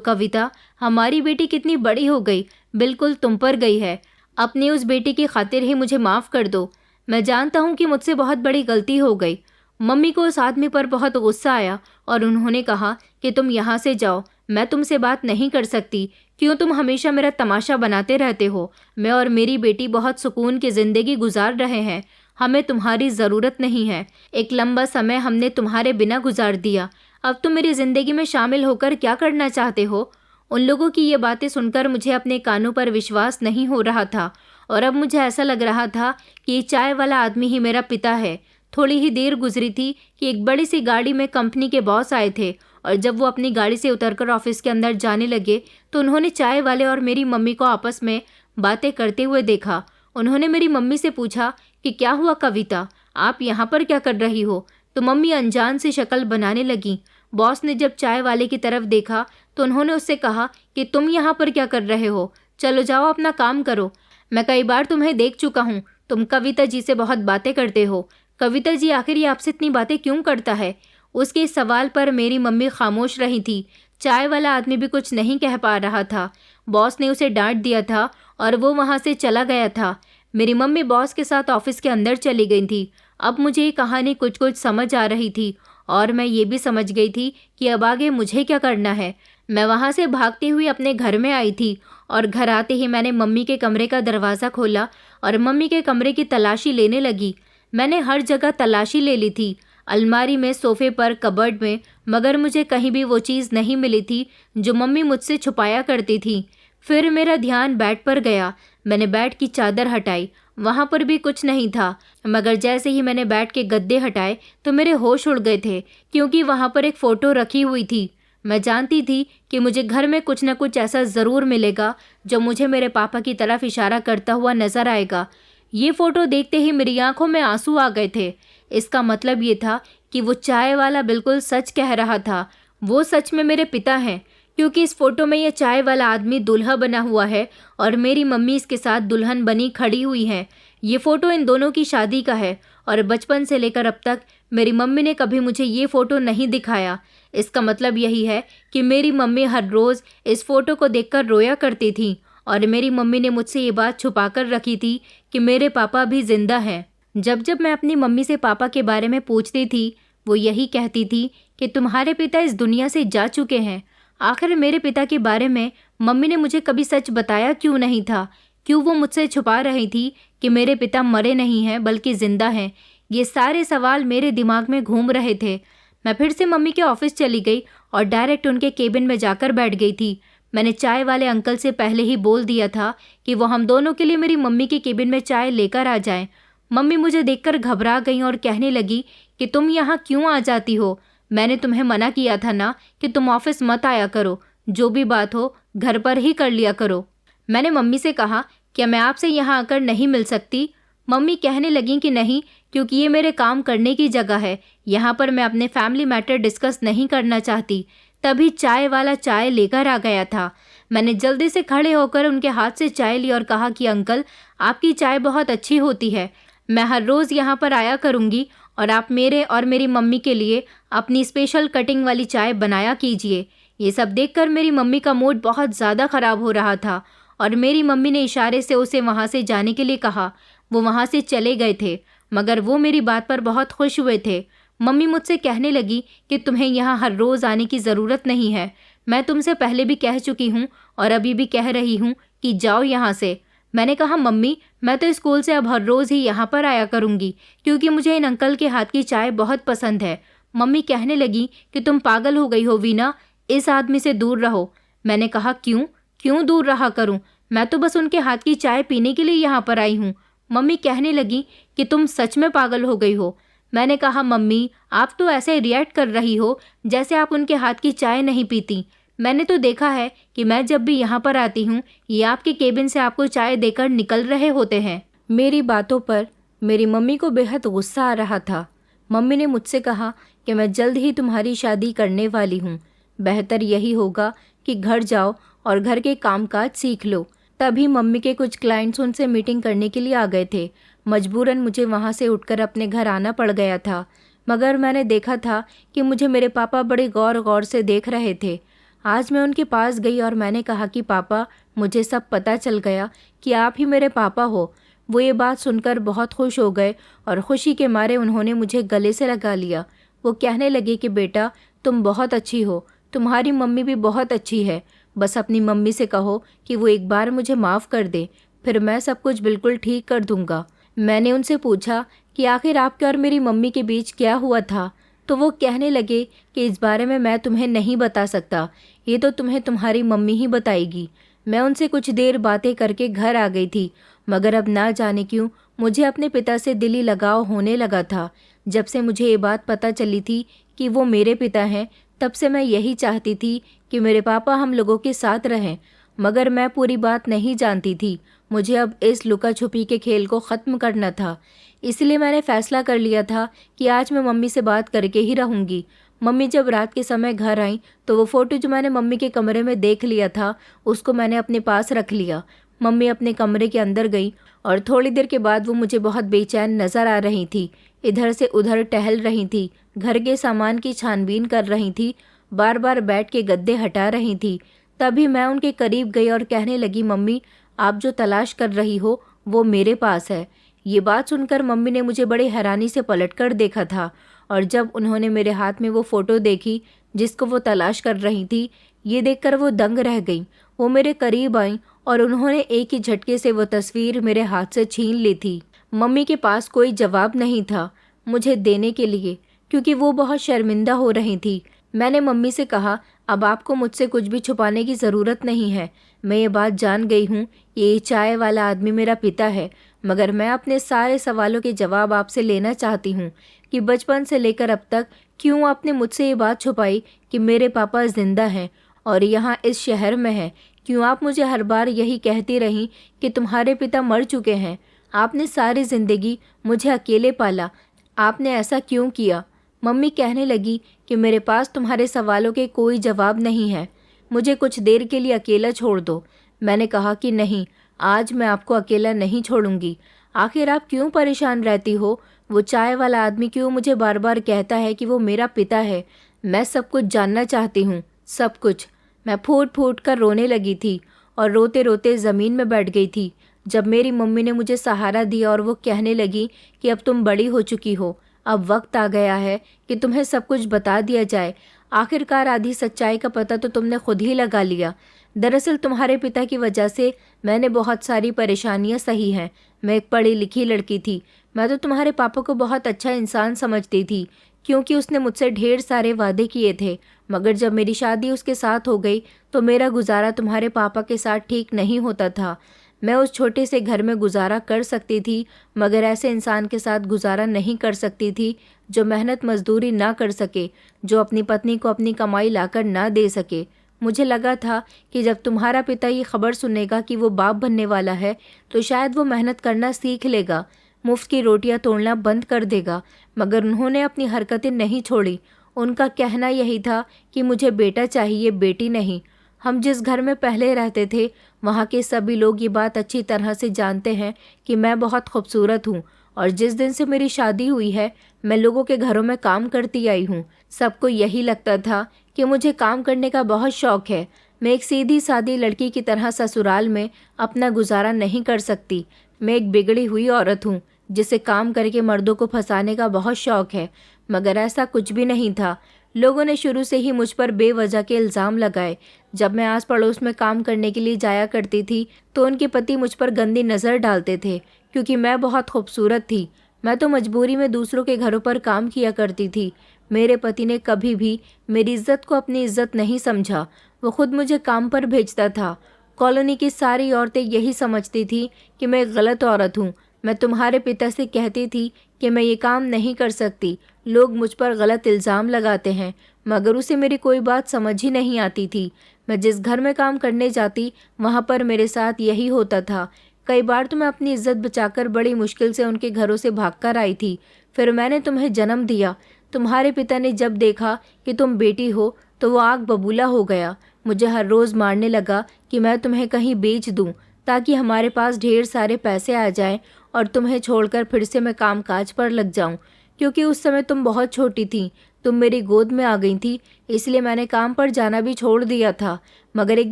कविता, हमारी बेटी कितनी बड़ी हो गई, बिल्कुल तुम पर गई है। अपनी उस बेटी की खातिर ही मुझे माफ़ कर दो। मैं जानता हूँ कि मुझसे बहुत बड़ी गलती हो गई। मम्मी को उस आदमी पर बहुत गुस्सा आया और उन्होंने कहा कि तुम यहाँ से जाओ, मैं तुमसे बात नहीं कर सकती। क्यों तुम हमेशा मेरा तमाशा बनाते रहते हो? मैं और मेरी बेटी बहुत सुकून की ज़िंदगी गुजार रहे हैं, हमें तुम्हारी ज़रूरत नहीं है। एक लंबा समय हमने तुम्हारे बिना गुजार दिया, अब तुम मेरी ज़िंदगी में शामिल होकर क्या करना चाहते हो? उन लोगों की ये बातें सुनकर मुझे अपने कानों पर विश्वास नहीं हो रहा था और अब मुझे ऐसा लग रहा था कि ये चाय वाला आदमी ही मेरा पिता है। थोड़ी ही देर गुजरी थी कि एक बड़ी सी गाड़ी में कंपनी के बॉस आए थे और जब वो अपनी गाड़ी से उतरकर ऑफिस के अंदर जाने लगे तो उन्होंने चाय वाले और मेरी मम्मी को आपस में बातें करते हुए देखा। उन्होंने मेरी मम्मी से पूछा कि क्या हुआ कविता, आप यहाँ पर क्या कर रही हो? तो मम्मी अनजान सी शक्ल बनाने लगी। बॉस ने जब चाय वाले की तरफ देखा तो उन्होंने उससे कहा कि तुम यहाँ पर क्या कर रहे हो? चलो जाओ अपना काम करो। मैं कई बार तुम्हें देख चुका हूँ, तुम कविता जी से बहुत बातें करते हो। कविता जी आखिर ये आपसे इतनी बातें क्यों करता है? उसके इस सवाल पर मेरी मम्मी खामोश रही थी। चाय वाला आदमी भी कुछ नहीं कह पा रहा था। बॉस ने उसे डांट दिया था और वो वहाँ से चला गया था। मेरी मम्मी बॉस के साथ ऑफिस के अंदर चली गई थी। अब मुझे ये कहानी कुछ कुछ समझ आ रही थी और मैं ये भी समझ गई थी कि अब आगे मुझे क्या करना है। मैं वहाँ से भागती हुई अपने घर में आई थी और घर आते ही मैंने मम्मी के कमरे का दरवाज़ा खोला और मम्मी के कमरे की तलाशी लेने लगी। मैंने हर जगह तलाशी ले ली थी, अलमारी में, सोफे पर, कबर्ड में, मगर मुझे कहीं भी वो चीज़ नहीं मिली थी जो मम्मी मुझसे छुपाया करती थी। फिर मेरा ध्यान बेड पर गया। मैंने बेड की चादर हटाई, वहाँ पर भी कुछ नहीं था, मगर जैसे ही मैंने बेड के गद्दे हटाए तो मेरे होश उड़ गए थे, क्योंकि वहाँ पर एक फ़ोटो रखी हुई थी। मैं जानती थी कि मुझे घर में कुछ न कुछ ऐसा ज़रूर मिलेगा जो मुझे मेरे पापा की तरफ इशारा करता हुआ नज़र आएगा। ये फ़ोटो देखते ही मेरी आंखों में आंसू आ गए थे। इसका मतलब ये था कि वो चाय वाला बिल्कुल सच कह रहा था। वो सच में मेरे पिता हैं, क्योंकि इस फोटो में ये चाय वाला आदमी दूल्हा बना हुआ है और मेरी मम्मी इसके साथ दुल्हन बनी खड़ी हुई है। ये फ़ोटो इन दोनों की शादी का है और बचपन से लेकर अब तक मेरी मम्मी ने कभी मुझे ये फ़ोटो नहीं दिखाया। इसका मतलब यही है कि मेरी मम्मी हर रोज़ इस फ़ोटो को देखकर रोया करती थी और मेरी मम्मी ने मुझसे ये बात छुपा कर रखी थी कि मेरे पापा भी जिंदा हैं। जब जब मैं अपनी मम्मी से पापा के बारे में पूछती थी, वो यही कहती थी कि तुम्हारे पिता इस दुनिया से जा चुके हैं। आखिर मेरे पिता के बारे में मम्मी ने मुझे कभी सच बताया क्यों नहीं था? क्यों वो मुझसे छुपा रही थी कि मेरे पिता मरे नहीं हैं बल्कि जिंदा हैं? ये सारे सवाल मेरे दिमाग में घूम रहे थे। मैं फिर से मम्मी के ऑफिस चली गई और डायरेक्ट उनके केबिन में जाकर बैठ गई थी। मैंने चाय वाले अंकल से पहले ही बोल दिया था कि वो हम दोनों के लिए मेरी मम्मी के केबिन में चाय लेकर आ जाएं। मम्मी मुझे देखकर घबरा गई और कहने लगी कि तुम यहाँ क्यों आ जाती हो? मैंने तुम्हें मना किया था ना कि तुम ऑफिस मत आया करो, जो भी बात हो घर पर ही कर लिया करो। मैंने मम्मी से कहा, क्या मैं आपसे यहाँ आकर नहीं मिल सकती? मम्मी कहने लगी कि नहीं, क्योंकि ये मेरे काम करने की जगह है, यहाँ पर मैं अपने फैमिली मैटर डिस्कस नहीं करना चाहती। तभी चाय वाला चाय लेकर आ गया था। मैंने जल्दी से खड़े होकर उनके हाथ से चाय ली और कहा कि अंकल, आपकी चाय बहुत अच्छी होती है, मैं हर रोज़ यहाँ पर आया करूँगी और आप मेरे और मेरी मम्मी के लिए अपनी स्पेशल कटिंग वाली चाय बनाया कीजिए। ये सब देखकर मेरी मम्मी का मूड बहुत ज़्यादा ख़राब हो रहा था और मेरी मम्मी ने इशारे से उसे वहाँ से जाने के लिए कहा। वो वहाँ से चले गए थे, मगर वो मेरी बात पर बहुत खुश हुए थे। मम्मी मुझसे कहने लगी कि तुम्हें यहाँ हर रोज़ आने की ज़रूरत नहीं है। मैं तुमसे पहले भी कह चुकी हूँ और अभी भी कह रही हूँ कि जाओ यहाँ से। मैंने कहा, मम्मी मैं तो स्कूल से अब हर रोज़ ही यहाँ पर आया करूँगी, क्योंकि मुझे इन अंकल के हाथ की चाय बहुत पसंद है। मम्मी कहने लगी कि तुम पागल हो गई हो वीना, इस आदमी से दूर रहो। मैंने कहा, क्यों दूर रहा करूँ? मैं तो बस उनके हाथ की चाय पीने के लिए यहाँ पर आई हूँ। मम्मी कहने लगी कि तुम सच में पागल हो गई हो। मैंने कहा, मम्मी आप तो ऐसे रिएक्ट कर रही हो जैसे आप उनके हाथ की चाय नहीं पीती। मैंने तो देखा है कि मैं जब भी यहाँ पर आती हूँ, ये आपके केबिन से आपको चाय देकर निकल रहे होते हैं। मेरी बातों पर मेरी मम्मी को बेहद गुस्सा आ रहा था। मम्मी ने मुझसे कहा कि मैं जल्द ही तुम्हारी शादी करने वाली हूँ, बेहतर यही होगा कि घर जाओ और घर के कामकाज सीख लो। तभी मम्मी के कुछ क्लाइंट्स उनसे मीटिंग करने के लिए आ गए थे। मजबूरन मुझे वहाँ से उठकर अपने घर आना पड़ गया था, मगर मैंने देखा था कि मुझे मेरे पापा बड़े गौर से देख रहे थे। आज मैं उनके पास गई और मैंने कहा कि पापा, मुझे सब पता चल गया कि आप ही मेरे पापा हो। वो ये बात सुनकर बहुत खुश हो गए और खुशी के मारे उन्होंने मुझे गले से लगा लिया। वो कहने लगे कि बेटा तुम बहुत अच्छी हो, तुम्हारी मम्मी भी बहुत अच्छी है, बस अपनी मम्मी से कहो कि वो एक बार मुझे माफ़ कर दे, फिर मैं सब कुछ बिल्कुल ठीक कर दूंगा। मैंने उनसे पूछा कि आखिर आपके और मेरी मम्मी के बीच क्या हुआ था, तो वो कहने लगे कि इस बारे में मैं तुम्हें नहीं बता सकता, ये तो तुम्हें तुम्हारी मम्मी ही बताएगी। मैं उनसे कुछ देर बातें करके घर आ गई थी, मगर अब ना जाने क्यों मुझे अपने पिता से दिली लगाव होने लगा था। जब से मुझे ये बात पता चली थी कि वो मेरे पिता हैं, तब से मैं यही चाहती थी कि मेरे पापा हम लोगों के साथ रहें, मगर मैं पूरी बात नहीं जानती थी। मुझे अब इस लुका छुपी के खेल को ख़त्म करना था, इसलिए मैंने फ़ैसला कर लिया था कि आज मैं मम्मी से बात करके ही रहूँगी। मम्मी जब रात के समय घर आई तो वो फ़ोटो जो मैंने मम्मी के कमरे में देख लिया था उसको मैंने अपने पास रख लिया। मम्मी अपने कमरे के अंदर गई और थोड़ी देर के बाद वो मुझे बहुत बेचैन नज़र आ रही थी। इधर से उधर टहल रही थी, घर के सामान की छानबीन कर रही थी, बार बार बैठ के गद्दे हटा रही थी। तभी मैं उनके करीब गई और कहने लगी, मम्मी आप जो तलाश कर रही हो वो मेरे पास है। ये बात सुनकर मम्मी ने मुझे बड़ी हैरानी से पलटकर देखा था और जब उन्होंने मेरे हाथ में वो फ़ोटो देखी जिसको वो तलाश कर रही थी, ये देखकर वो दंग रह गई। वो मेरे करीब आई और उन्होंने एक ही झटके से वो तस्वीर मेरे हाथ से छीन ली थी। मम्मी के पास कोई जवाब नहीं था मुझे देने के लिए, क्योंकि वो बहुत शर्मिंदा हो रही थी। मैंने मम्मी से कहा, अब आपको मुझसे कुछ भी छुपाने की ज़रूरत नहीं है। मैं ये बात जान गई हूँ, ये चाय वाला आदमी मेरा पिता है, मगर मैं अपने सारे सवालों के जवाब आपसे लेना चाहती हूँ कि बचपन से लेकर अब तक क्यों आपने मुझसे ये बात छुपाई कि मेरे पापा जिंदा हैं और यहाँ इस शहर में हैं। क्यों आप मुझे हर बार यही कहती रहीं कि तुम्हारे पिता मर चुके हैं। आपने सारी ज़िंदगी मुझे अकेले पाला, आपने ऐसा क्यों किया? मम्मी कहने लगी कि मेरे पास तुम्हारे सवालों के कोई जवाब नहीं है, मुझे कुछ देर के लिए अकेला छोड़ दो। मैंने कहा कि नहीं, आज मैं आपको अकेला नहीं छोड़ूंगी। आखिर आप क्यों परेशान रहती हो? वो चाय वाला आदमी क्यों मुझे बार बार कहता है कि वो मेरा पिता है? मैं सब कुछ जानना चाहती हूँ, सब कुछ। मैं फूट फूट कर रोने लगी थी और रोते रोते ज़मीन में बैठ गई थी जब मेरी मम्मी ने मुझे सहारा दिया और वो कहने लगी कि अब तुम बड़ी हो चुकी हो, अब वक्त आ गया है कि तुम्हें सब कुछ बता दिया जाए। आखिरकार आधी सच्चाई का पता तो तुमने खुद ही लगा लिया। दरअसल तुम्हारे पिता की वजह से मैंने बहुत सारी परेशानियां सही हैं। मैं एक पढ़ी लिखी लड़की थी। मैं तो तुम्हारे पापा को बहुत अच्छा इंसान समझती थी, क्योंकि उसने मुझसे ढेर सारे वादे किए थे। मगर जब मेरी शादी उसके साथ हो गई तो मेरा गुजारा तुम्हारे पापा के साथ ठीक नहीं होता था। मैं उस छोटे से घर में गुजारा कर सकती थी, मगर ऐसे इंसान के साथ गुजारा नहीं कर सकती थी जो मेहनत मजदूरी ना कर सके, जो अपनी पत्नी को अपनी कमाई लाकर ना दे सके। मुझे लगा था कि जब तुम्हारा पिता ये खबर सुनेगा कि वो बाप बनने वाला है तो शायद वो मेहनत करना सीख लेगा, मुफ्त की रोटियां तोड़ना बंद कर देगा। मगर उन्होंने अपनी हरकतें नहीं छोड़ी। उनका कहना यही था कि मुझे बेटा चाहिए, बेटी नहीं। हम जिस घर में पहले रहते थे वहाँ के सभी लोग ये बात अच्छी तरह से जानते हैं कि मैं बहुत खूबसूरत हूँ, और जिस दिन से मेरी शादी हुई है मैं लोगों के घरों में काम करती आई हूँ। सबको यही लगता था कि मुझे काम करने का बहुत शौक है। मैं एक सीधी सादी लड़की की तरह ससुराल में अपना गुजारा नहीं कर सकती। मैं एक बिगड़ी हुई औरत हूँ जिसे काम करके मर्दों को फंसाने का बहुत शौक है। मगर ऐसा कुछ भी नहीं था। लोगों ने शुरू से ही मुझ पर बेवजह के इल्ज़ाम लगाए। जब मैं आस पड़ोस में काम करने के लिए जाया करती थी तो उनके पति मुझ पर गंदी नज़र डालते थे, क्योंकि मैं बहुत खूबसूरत थी। मैं तो मजबूरी में दूसरों के घरों पर काम किया करती थी। मेरे पति ने कभी भी मेरी इज्जत को अपनी इज्जत नहीं समझा। वो खुद मुझे काम पर भेजता था। कॉलोनी की सारी औरतें यही समझती थी कि मैं एक गलत औरत हूँ। मैं तुम्हारे पिता से कहती थी कि मैं ये काम नहीं कर सकती, लोग मुझ पर गलत इल्ज़ाम लगाते हैं, मगर उसे मेरी कोई बात समझ ही नहीं आती थी। मैं जिस घर में काम करने जाती वहाँ पर मेरे साथ यही होता था। कई बार तो मैं अपनी इज्जत बचाकर बड़ी मुश्किल से उनके घरों से भागकर आई थी। फिर मैंने तुम्हें जन्म दिया। तुम्हारे पिता ने जब देखा कि तुम बेटी हो तो वो आग बबूला हो गया। मुझे हर रोज़ मारने लगा कि मैं तुम्हें कहीं बेच दूं ताकि हमारे पास ढेर सारे पैसे आ जाएं और तुम्हें छोड़कर फिर से मैं कामकाज पर लग जाऊं। क्योंकि उस समय तुम बहुत छोटी थी, तुम मेरी गोद में आ गई थी, इसलिए मैंने काम पर जाना भी छोड़ दिया था। मगर एक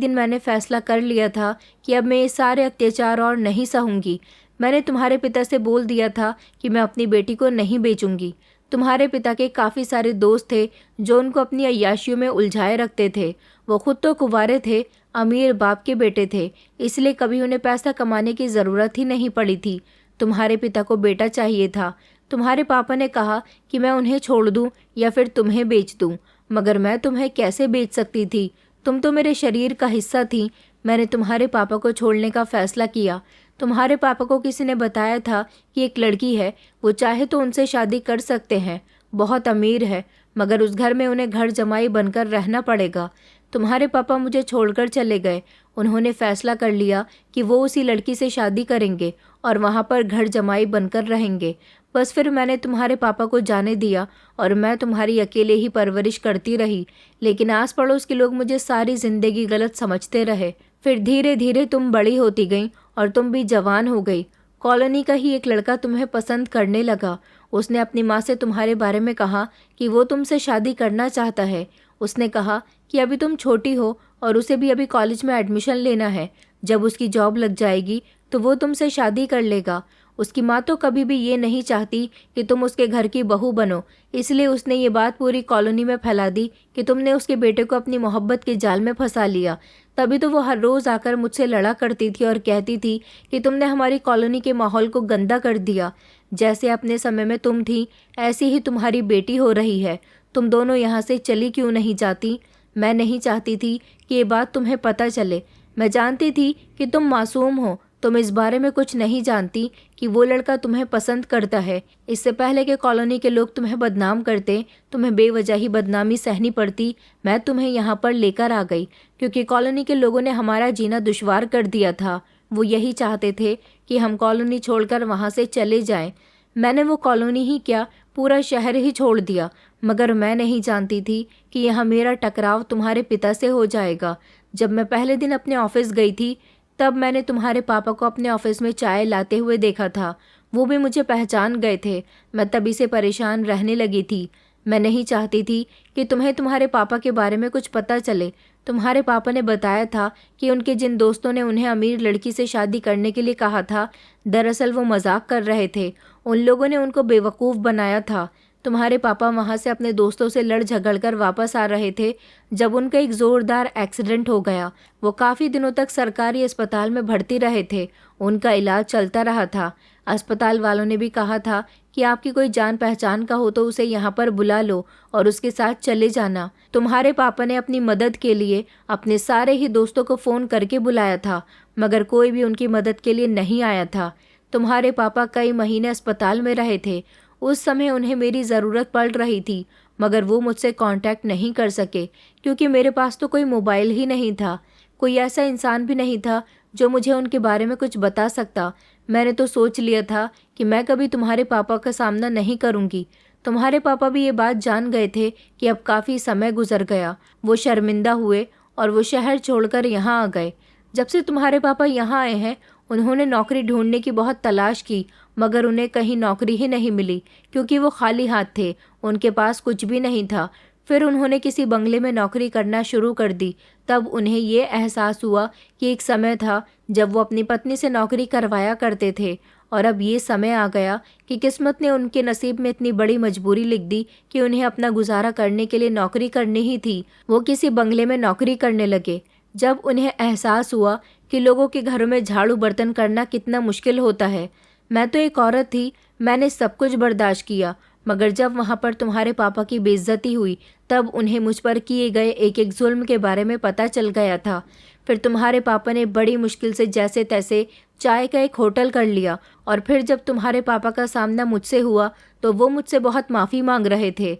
दिन मैंने फैसला कर लिया था कि अब मैं ये सारे अत्याचार और नहीं सहूँगी। मैंने तुम्हारे पिता से बोल दिया था कि मैं अपनी बेटी को नहीं बेचूंगी। तुम्हारे पिता के काफ़ी सारे दोस्त थे जो उनको अपनी अय्याशियों में उलझाए रखते थे। वो खुद तो कुंवारे थे, अमीर बाप के बेटे थे, इसलिए कभी उन्हें पैसा कमाने की ज़रूरत ही नहीं पड़ी थी। तुम्हारे पिता को बेटा चाहिए था। तुम्हारे पापा ने कहा कि मैं उन्हें छोड़ दूं या फिर तुम्हें बेच दूं, मगर मैं तुम्हें कैसे बेच सकती थी? तुम तो मेरे शरीर का हिस्सा थी। मैंने तुम्हारे पापा को छोड़ने का फैसला किया। तुम्हारे पापा को किसी ने बताया था कि एक लड़की है, वो चाहे तो उनसे शादी कर सकते हैं, बहुत अमीर है, मगर उस घर में उन्हें घर जमाई बनकर रहना पड़ेगा। तुम्हारे पापा मुझे छोड़कर चले गए। उन्होंने फैसला कर लिया कि वो उसी लड़की से शादी करेंगे और वहाँ पर घर जमाई बनकर रहेंगे। बस फिर मैंने तुम्हारे पापा को जाने दिया और मैं तुम्हारी अकेले ही परवरिश करती रही। लेकिन आस पड़ोस के लोग मुझे सारी ज़िंदगी गलत समझते रहे। फिर धीरे धीरे तुम बड़ी होती गई और तुम भी जवान हो गई। कॉलोनी का ही एक लड़का तुम्हें पसंद करने लगा। उसने अपनी माँ से तुम्हारे बारे में कहा कि वो तुमसे शादी करना चाहता है। उसने कहा कि अभी तुम छोटी हो और उसे भी अभी कॉलेज में एडमिशन लेना है। जब उसकी जॉब लग जाएगी तो वो तुमसे शादी कर लेगा। उसकी माँ तो कभी भी ये नहीं चाहती कि तुम उसके घर की बहू बनो, इसलिए उसने ये बात पूरी कॉलोनी में फैला दी कि तुमने उसके बेटे को अपनी मोहब्बत के जाल में फंसा लिया। तभी तो वो हर रोज़ आकर मुझसे लड़ा करती थी और कहती थी कि तुमने हमारी कॉलोनी के माहौल को गंदा कर दिया। जैसे अपने समय में तुम थी, ऐसी ही तुम्हारी बेटी हो रही है। तुम दोनों यहाँ से चली क्यों नहीं जाती? मैं नहीं चाहती थी कि ये बात तुम्हें पता चले। मैं जानती थी कि तुम मासूम हो, तुम इस बारे में कुछ नहीं जानती कि वो लड़का तुम्हें पसंद करता है। इससे पहले कि कॉलोनी के लोग तुम्हें बदनाम करते, तुम्हें बेवजह ही बदनामी सहनी पड़ती, मैं तुम्हें यहाँ पर लेकर आ गई, क्योंकि कॉलोनी के लोगों ने हमारा जीना दुश्वार कर दिया था। वो यही चाहते थे कि हम कॉलोनी छोड़कर वहाँ से चले जाएं। मैंने वो कॉलोनी ही क्या, पूरा शहर ही छोड़ दिया। मगर मैं नहीं जानती थी कि यहाँ मेरा टकराव तुम्हारे पिता से हो जाएगा। जब मैं पहले दिन अपने ऑफिस गई थी तब मैंने तुम्हारे पापा को अपने ऑफिस में चाय लाते हुए देखा था। वो भी मुझे पहचान गए थे। मैं तभी से परेशान रहने लगी थी। मैं नहीं चाहती थी कि तुम्हें तुम्हारे पापा के बारे में कुछ पता चले। तुम्हारे पापा ने बताया था कि उनके जिन दोस्तों ने उन्हें अमीर लड़की से शादी करने के लिए कहा था, दरअसल वो मजाक कर रहे थे। उन लोगों ने उनको बेवकूफ़ बनाया था। तुम्हारे पापा वहाँ से अपने दोस्तों से लड़ झगड़ कर वापस आ रहे थे जब उनका एक ज़ोरदार एक्सीडेंट हो गया। वो काफ़ी दिनों तक सरकारी अस्पताल में भर्ती रहे थे। उनका इलाज चलता रहा था। अस्पताल वालों ने भी कहा था कि आपकी कोई जान पहचान का हो तो उसे यहाँ पर बुला लो और उसके साथ चले जाना। तुम्हारे पापा ने अपनी मदद के लिए अपने सारे ही दोस्तों को फ़ोन करके बुलाया था, मगर कोई भी उनकी मदद के लिए नहीं आया था। तुम्हारे पापा कई महीने अस्पताल में रहे थे। उस समय उन्हें मेरी ज़रूरत पड़ रही थी, मगर वो मुझसे कांटेक्ट नहीं कर सके क्योंकि मेरे पास तो कोई मोबाइल ही नहीं था। कोई ऐसा इंसान भी नहीं था जो मुझे उनके बारे में कुछ बता सकता। मैंने तो सोच लिया था कि मैं कभी तुम्हारे पापा का सामना नहीं करूँगी। तुम्हारे पापा भी ये बात जान गए थे कि अब काफ़ी समय गुजर गया। वो शर्मिंदा हुए और वो शहर छोड़कर यहाँ आ गए। जब से तुम्हारे पापा यहाँ आए हैं उन्होंने नौकरी ढूंढने की बहुत तलाश की, मगर उन्हें कहीं नौकरी ही नहीं मिली क्योंकि वो खाली हाथ थे। उनके पास कुछ भी नहीं था। फिर उन्होंने किसी बंगले में नौकरी करना शुरू कर दी। तब उन्हें ये एहसास हुआ कि एक समय था जब वो अपनी पत्नी से नौकरी करवाया करते थे और अब ये समय आ गया कि किस्मत ने उनके नसीब में इतनी बड़ी मजबूरी लिख दी कि उन्हें अपना गुजारा करने के लिए नौकरी करनी ही थी। वो किसी बंगले में नौकरी करने लगे। जब उन्हें एहसास हुआ कि लोगों के घरों में झाड़ू बर्तन करना कितना मुश्किल होता है। मैं तो एक औरत थी, मैंने सब कुछ बर्दाश्त किया, मगर जब वहाँ पर तुम्हारे पापा की बेइज्जती हुई तब उन्हें मुझ पर किए गए एक एक जुल्म के बारे में पता चल गया था। फिर तुम्हारे पापा ने बड़ी मुश्किल से जैसे तैसे चाय का एक होटल कर लिया और फिर जब तुम्हारे पापा का सामना मुझसे हुआ तो वो मुझसे बहुत माफ़ी मांग रहे थे।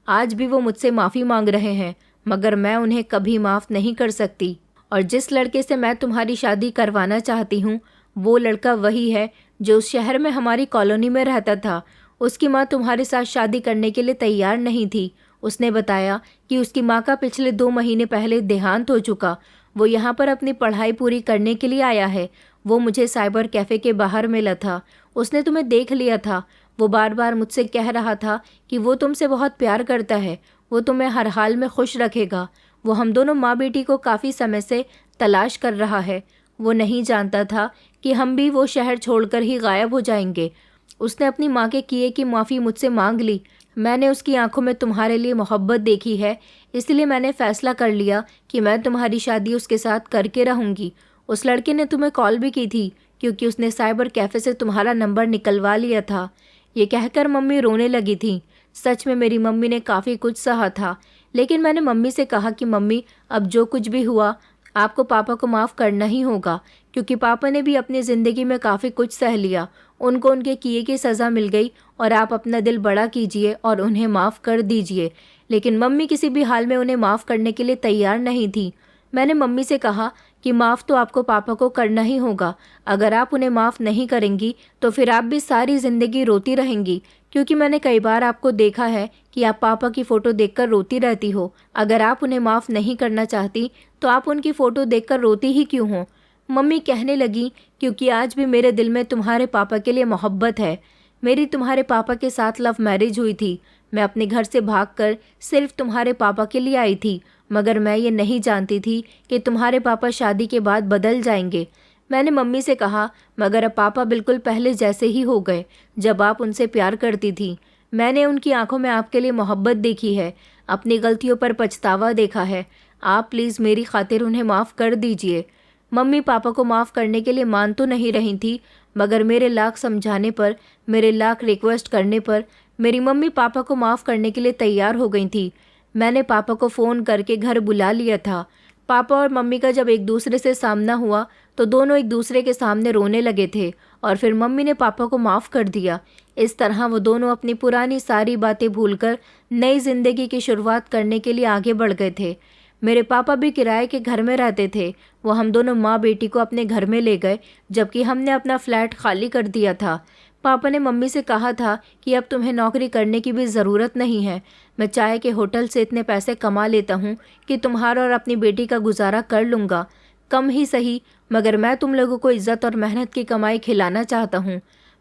आज भी वो मुझसे माफ़ी मांग रहे हैं, मगर मैं उन्हें कभी माफ़ नहीं कर सकती। और जिस लड़के से मैं तुम्हारी शादी करवाना चाहती हूँ वो लड़का वही है जो उस शहर में हमारी कॉलोनी में रहता था। उसकी माँ तुम्हारे साथ शादी करने के लिए तैयार नहीं थी। उसने बताया कि उसकी माँ का पिछले 2 महीने पहले देहांत हो चुका। वो यहाँ पर अपनी पढ़ाई पूरी करने के लिए आया है। वो मुझे साइबर कैफ़े के बाहर मिला था। उसने तुम्हें देख लिया था। वो बार बार मुझसे कह रहा था कि वो तुमसे बहुत प्यार करता है, वो तुम्हें हर हाल में खुश रखेगा। वो हम दोनों माँ बेटी को काफ़ी समय से तलाश कर रहा है। वो नहीं जानता था कि हम भी वो शहर छोड़कर ही गायब हो जाएंगे। उसने अपनी माँ के किए की माफ़ी मुझसे मांग ली। मैंने उसकी आंखों में तुम्हारे लिए मोहब्बत देखी है, इसलिए मैंने फ़ैसला कर लिया कि मैं तुम्हारी शादी उसके साथ करके रहूँगी। उस लड़के ने तुम्हें कॉल भी की थी क्योंकि उसने साइबर कैफ़े से तुम्हारा नंबर निकलवा लिया था। ये कहकर मम्मी रोने लगी थी। सच में मेरी मम्मी ने काफ़ी कुछ सहा था, लेकिन मैंने मम्मी से कहा कि मम्मी अब जो कुछ भी हुआ आपको पापा को माफ़ करना ही होगा, क्योंकि पापा ने भी अपनी ज़िंदगी में काफ़ी कुछ सह लिया। उनको उनके किए की सज़ा मिल गई और आप अपना दिल बड़ा कीजिए और उन्हें माफ़ कर दीजिए। लेकिन मम्मी किसी भी हाल में उन्हें माफ़ करने के लिए तैयार नहीं थी। मैंने मम्मी से कहा कि माफ़ तो आपको पापा को करना ही होगा। अगर आप उन्हें माफ़ नहीं करेंगी तो फिर आप भी सारी ज़िंदगी रोती रहेंगी, क्योंकि मैंने कई बार आपको देखा है कि आप पापा की फ़ोटो देखकर रोती रहती हो। अगर आप उन्हें माफ़ नहीं करना चाहती तो आप उनकी फ़ोटो देखकर रोती ही क्यों हो? मम्मी कहने लगी, क्योंकि आज भी मेरे दिल में तुम्हारे पापा के लिए मोहब्बत है। मेरी तुम्हारे पापा के साथ लव मैरिज हुई थी। मैं अपने घर से भागकर सिर्फ तुम्हारे पापा के लिए आई थी, मगर मैं ये नहीं जानती थी कि तुम्हारे पापा शादी के बाद बदल जाएंगे। मैंने मम्मी से कहा, मगर अब पापा बिल्कुल पहले जैसे ही हो गए जब आप उनसे प्यार करती थी। मैंने उनकी आंखों में आपके लिए मोहब्बत देखी है, अपनी गलतियों पर पछतावा देखा है। आप प्लीज़ मेरी खातिर उन्हें माफ़ कर दीजिए। मम्मी पापा को माफ़ करने के लिए मान तो नहीं रही थी, मगर मेरे लाख समझाने पर, मेरे लाख रिक्वेस्ट करने पर मेरी मम्मी पापा को माफ़ करने के लिए तैयार हो गई थी। मैंने पापा को फ़ोन करके घर बुला लिया था। पापा और मम्मी का जब एक दूसरे से सामना हुआ तो दोनों एक दूसरे के सामने रोने लगे थे और फिर मम्मी ने पापा को माफ़ कर दिया। इस तरह वो दोनों अपनी पुरानी सारी बातें भूलकर नई ज़िंदगी की शुरुआत करने के लिए आगे बढ़ गए थे। मेरे पापा भी किराए के घर में रहते थे। वो हम दोनों माँ बेटी को अपने घर में ले गए, जबकि हमने अपना फ्लैट खाली कर दिया था। पापा ने मम्मी से कहा था कि अब तुम्हें नौकरी करने की भी ज़रूरत नहीं है। मैं चाय के होटल से इतने पैसे कमा लेता हूँ कि तुम्हारा और अपनी बेटी का गुजारा कर लूँगा। कम ही सही, मगर मैं तुम लोगों को इज़्ज़त और मेहनत की कमाई खिलाना चाहता हूँ।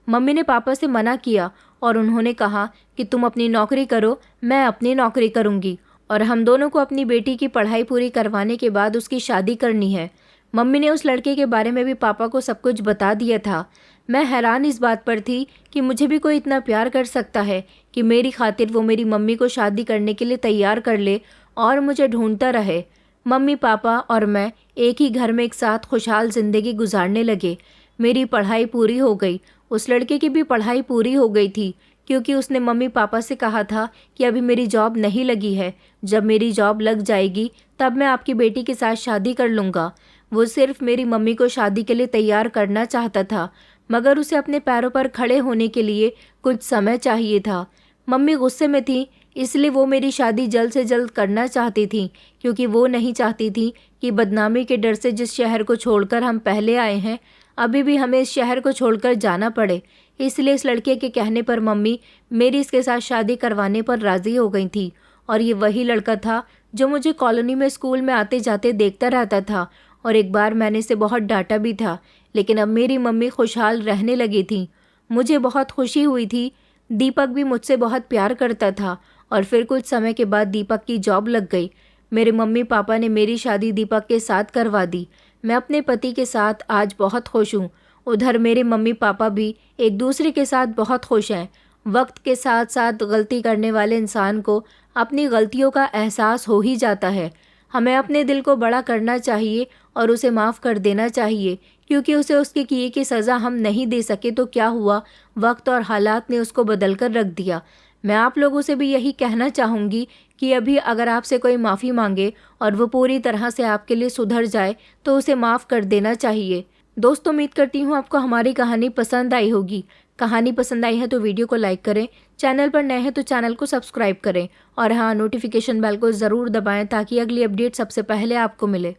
मम्मी ने पापा से मना किया और उन्होंने कहा कि तुम अपनी नौकरी करो, मैं अपनी नौकरी करूँगी और हम दोनों को अपनी बेटी की पढ़ाई पूरी करवाने के बाद उसकी शादी करनी है। मम्मी ने उस लड़के के बारे में भी पापा को सब कुछ बता दिया था। मैं हैरान इस बात पर थी कि मुझे भी कोई इतना प्यार कर सकता है कि मेरी खातिर वो मेरी मम्मी को शादी करने के लिए तैयार कर ले और मुझे ढूंढता रहे। मम्मी पापा और मैं एक ही घर में एक साथ खुशहाल ज़िंदगी गुजारने लगे। मेरी पढ़ाई पूरी हो गई, उस लड़के की भी पढ़ाई पूरी हो गई थी, क्योंकि उसने मम्मी पापा से कहा था कि अभी मेरी जॉब नहीं लगी है, जब मेरी जॉब लग जाएगी तब मैं आपकी बेटी के साथ शादी कर लूँगा। वो सिर्फ मेरी मम्मी को शादी के लिए तैयार करना चाहता था, मगर उसे अपने पैरों पर खड़े होने के लिए कुछ समय चाहिए था। मम्मी गुस्से में थी, इसलिए वो मेरी शादी जल्द से जल्द करना चाहती थी, क्योंकि वो नहीं चाहती थी कि बदनामी के डर से जिस शहर को छोड़कर हम पहले आए हैं अभी भी हमें इस शहर को छोड़कर जाना पड़े। इसलिए इस लड़के के कहने पर मम्मी मेरी इसके साथ शादी करवाने पर राज़ी हो गई थी। और ये वही लड़का था जो मुझे कॉलोनी में स्कूल में आते जाते देखता रहता था, और एक बार मैंने इसे बहुत डांटा भी था। लेकिन अब मेरी मम्मी खुशहाल रहने लगी थी। मुझे बहुत खुशी हुई थी। दीपक भी मुझसे बहुत प्यार करता था, और फिर कुछ समय के बाद दीपक की जॉब लग गई। मेरे मम्मी पापा ने मेरी शादी दीपक के साथ करवा दी। मैं अपने पति के साथ आज बहुत खुश हूँ। उधर मेरे मम्मी पापा भी एक दूसरे के साथ बहुत खुश हैं। वक्त के साथ साथ गलती करने वाले इंसान को अपनी गलतियों का एहसास हो ही जाता है। हमें अपने दिल को बड़ा करना चाहिए और उसे माफ़ कर देना चाहिए, क्योंकि उसे उसके किए की सज़ा हम नहीं दे सके तो क्या हुआ, वक्त और हालात ने उसको बदल कर रख दिया। मैं आप लोगों से भी यही कहना चाहूँगी कि अभी अगर आपसे कोई माफ़ी मांगे और वो पूरी तरह से आपके लिए सुधर जाए तो उसे माफ़ कर देना चाहिए। दोस्तों, उम्मीद करती हूँ आपको हमारी कहानी पसंद आई होगी। कहानी पसंद आई है तो वीडियो को लाइक करें, चैनल पर नए हैं तो चैनल को सब्सक्राइब करें, और हाँ, नोटिफिकेशन बेल को ज़रूर दबाएं ताकि अगली अपडेट सबसे पहले आपको मिले।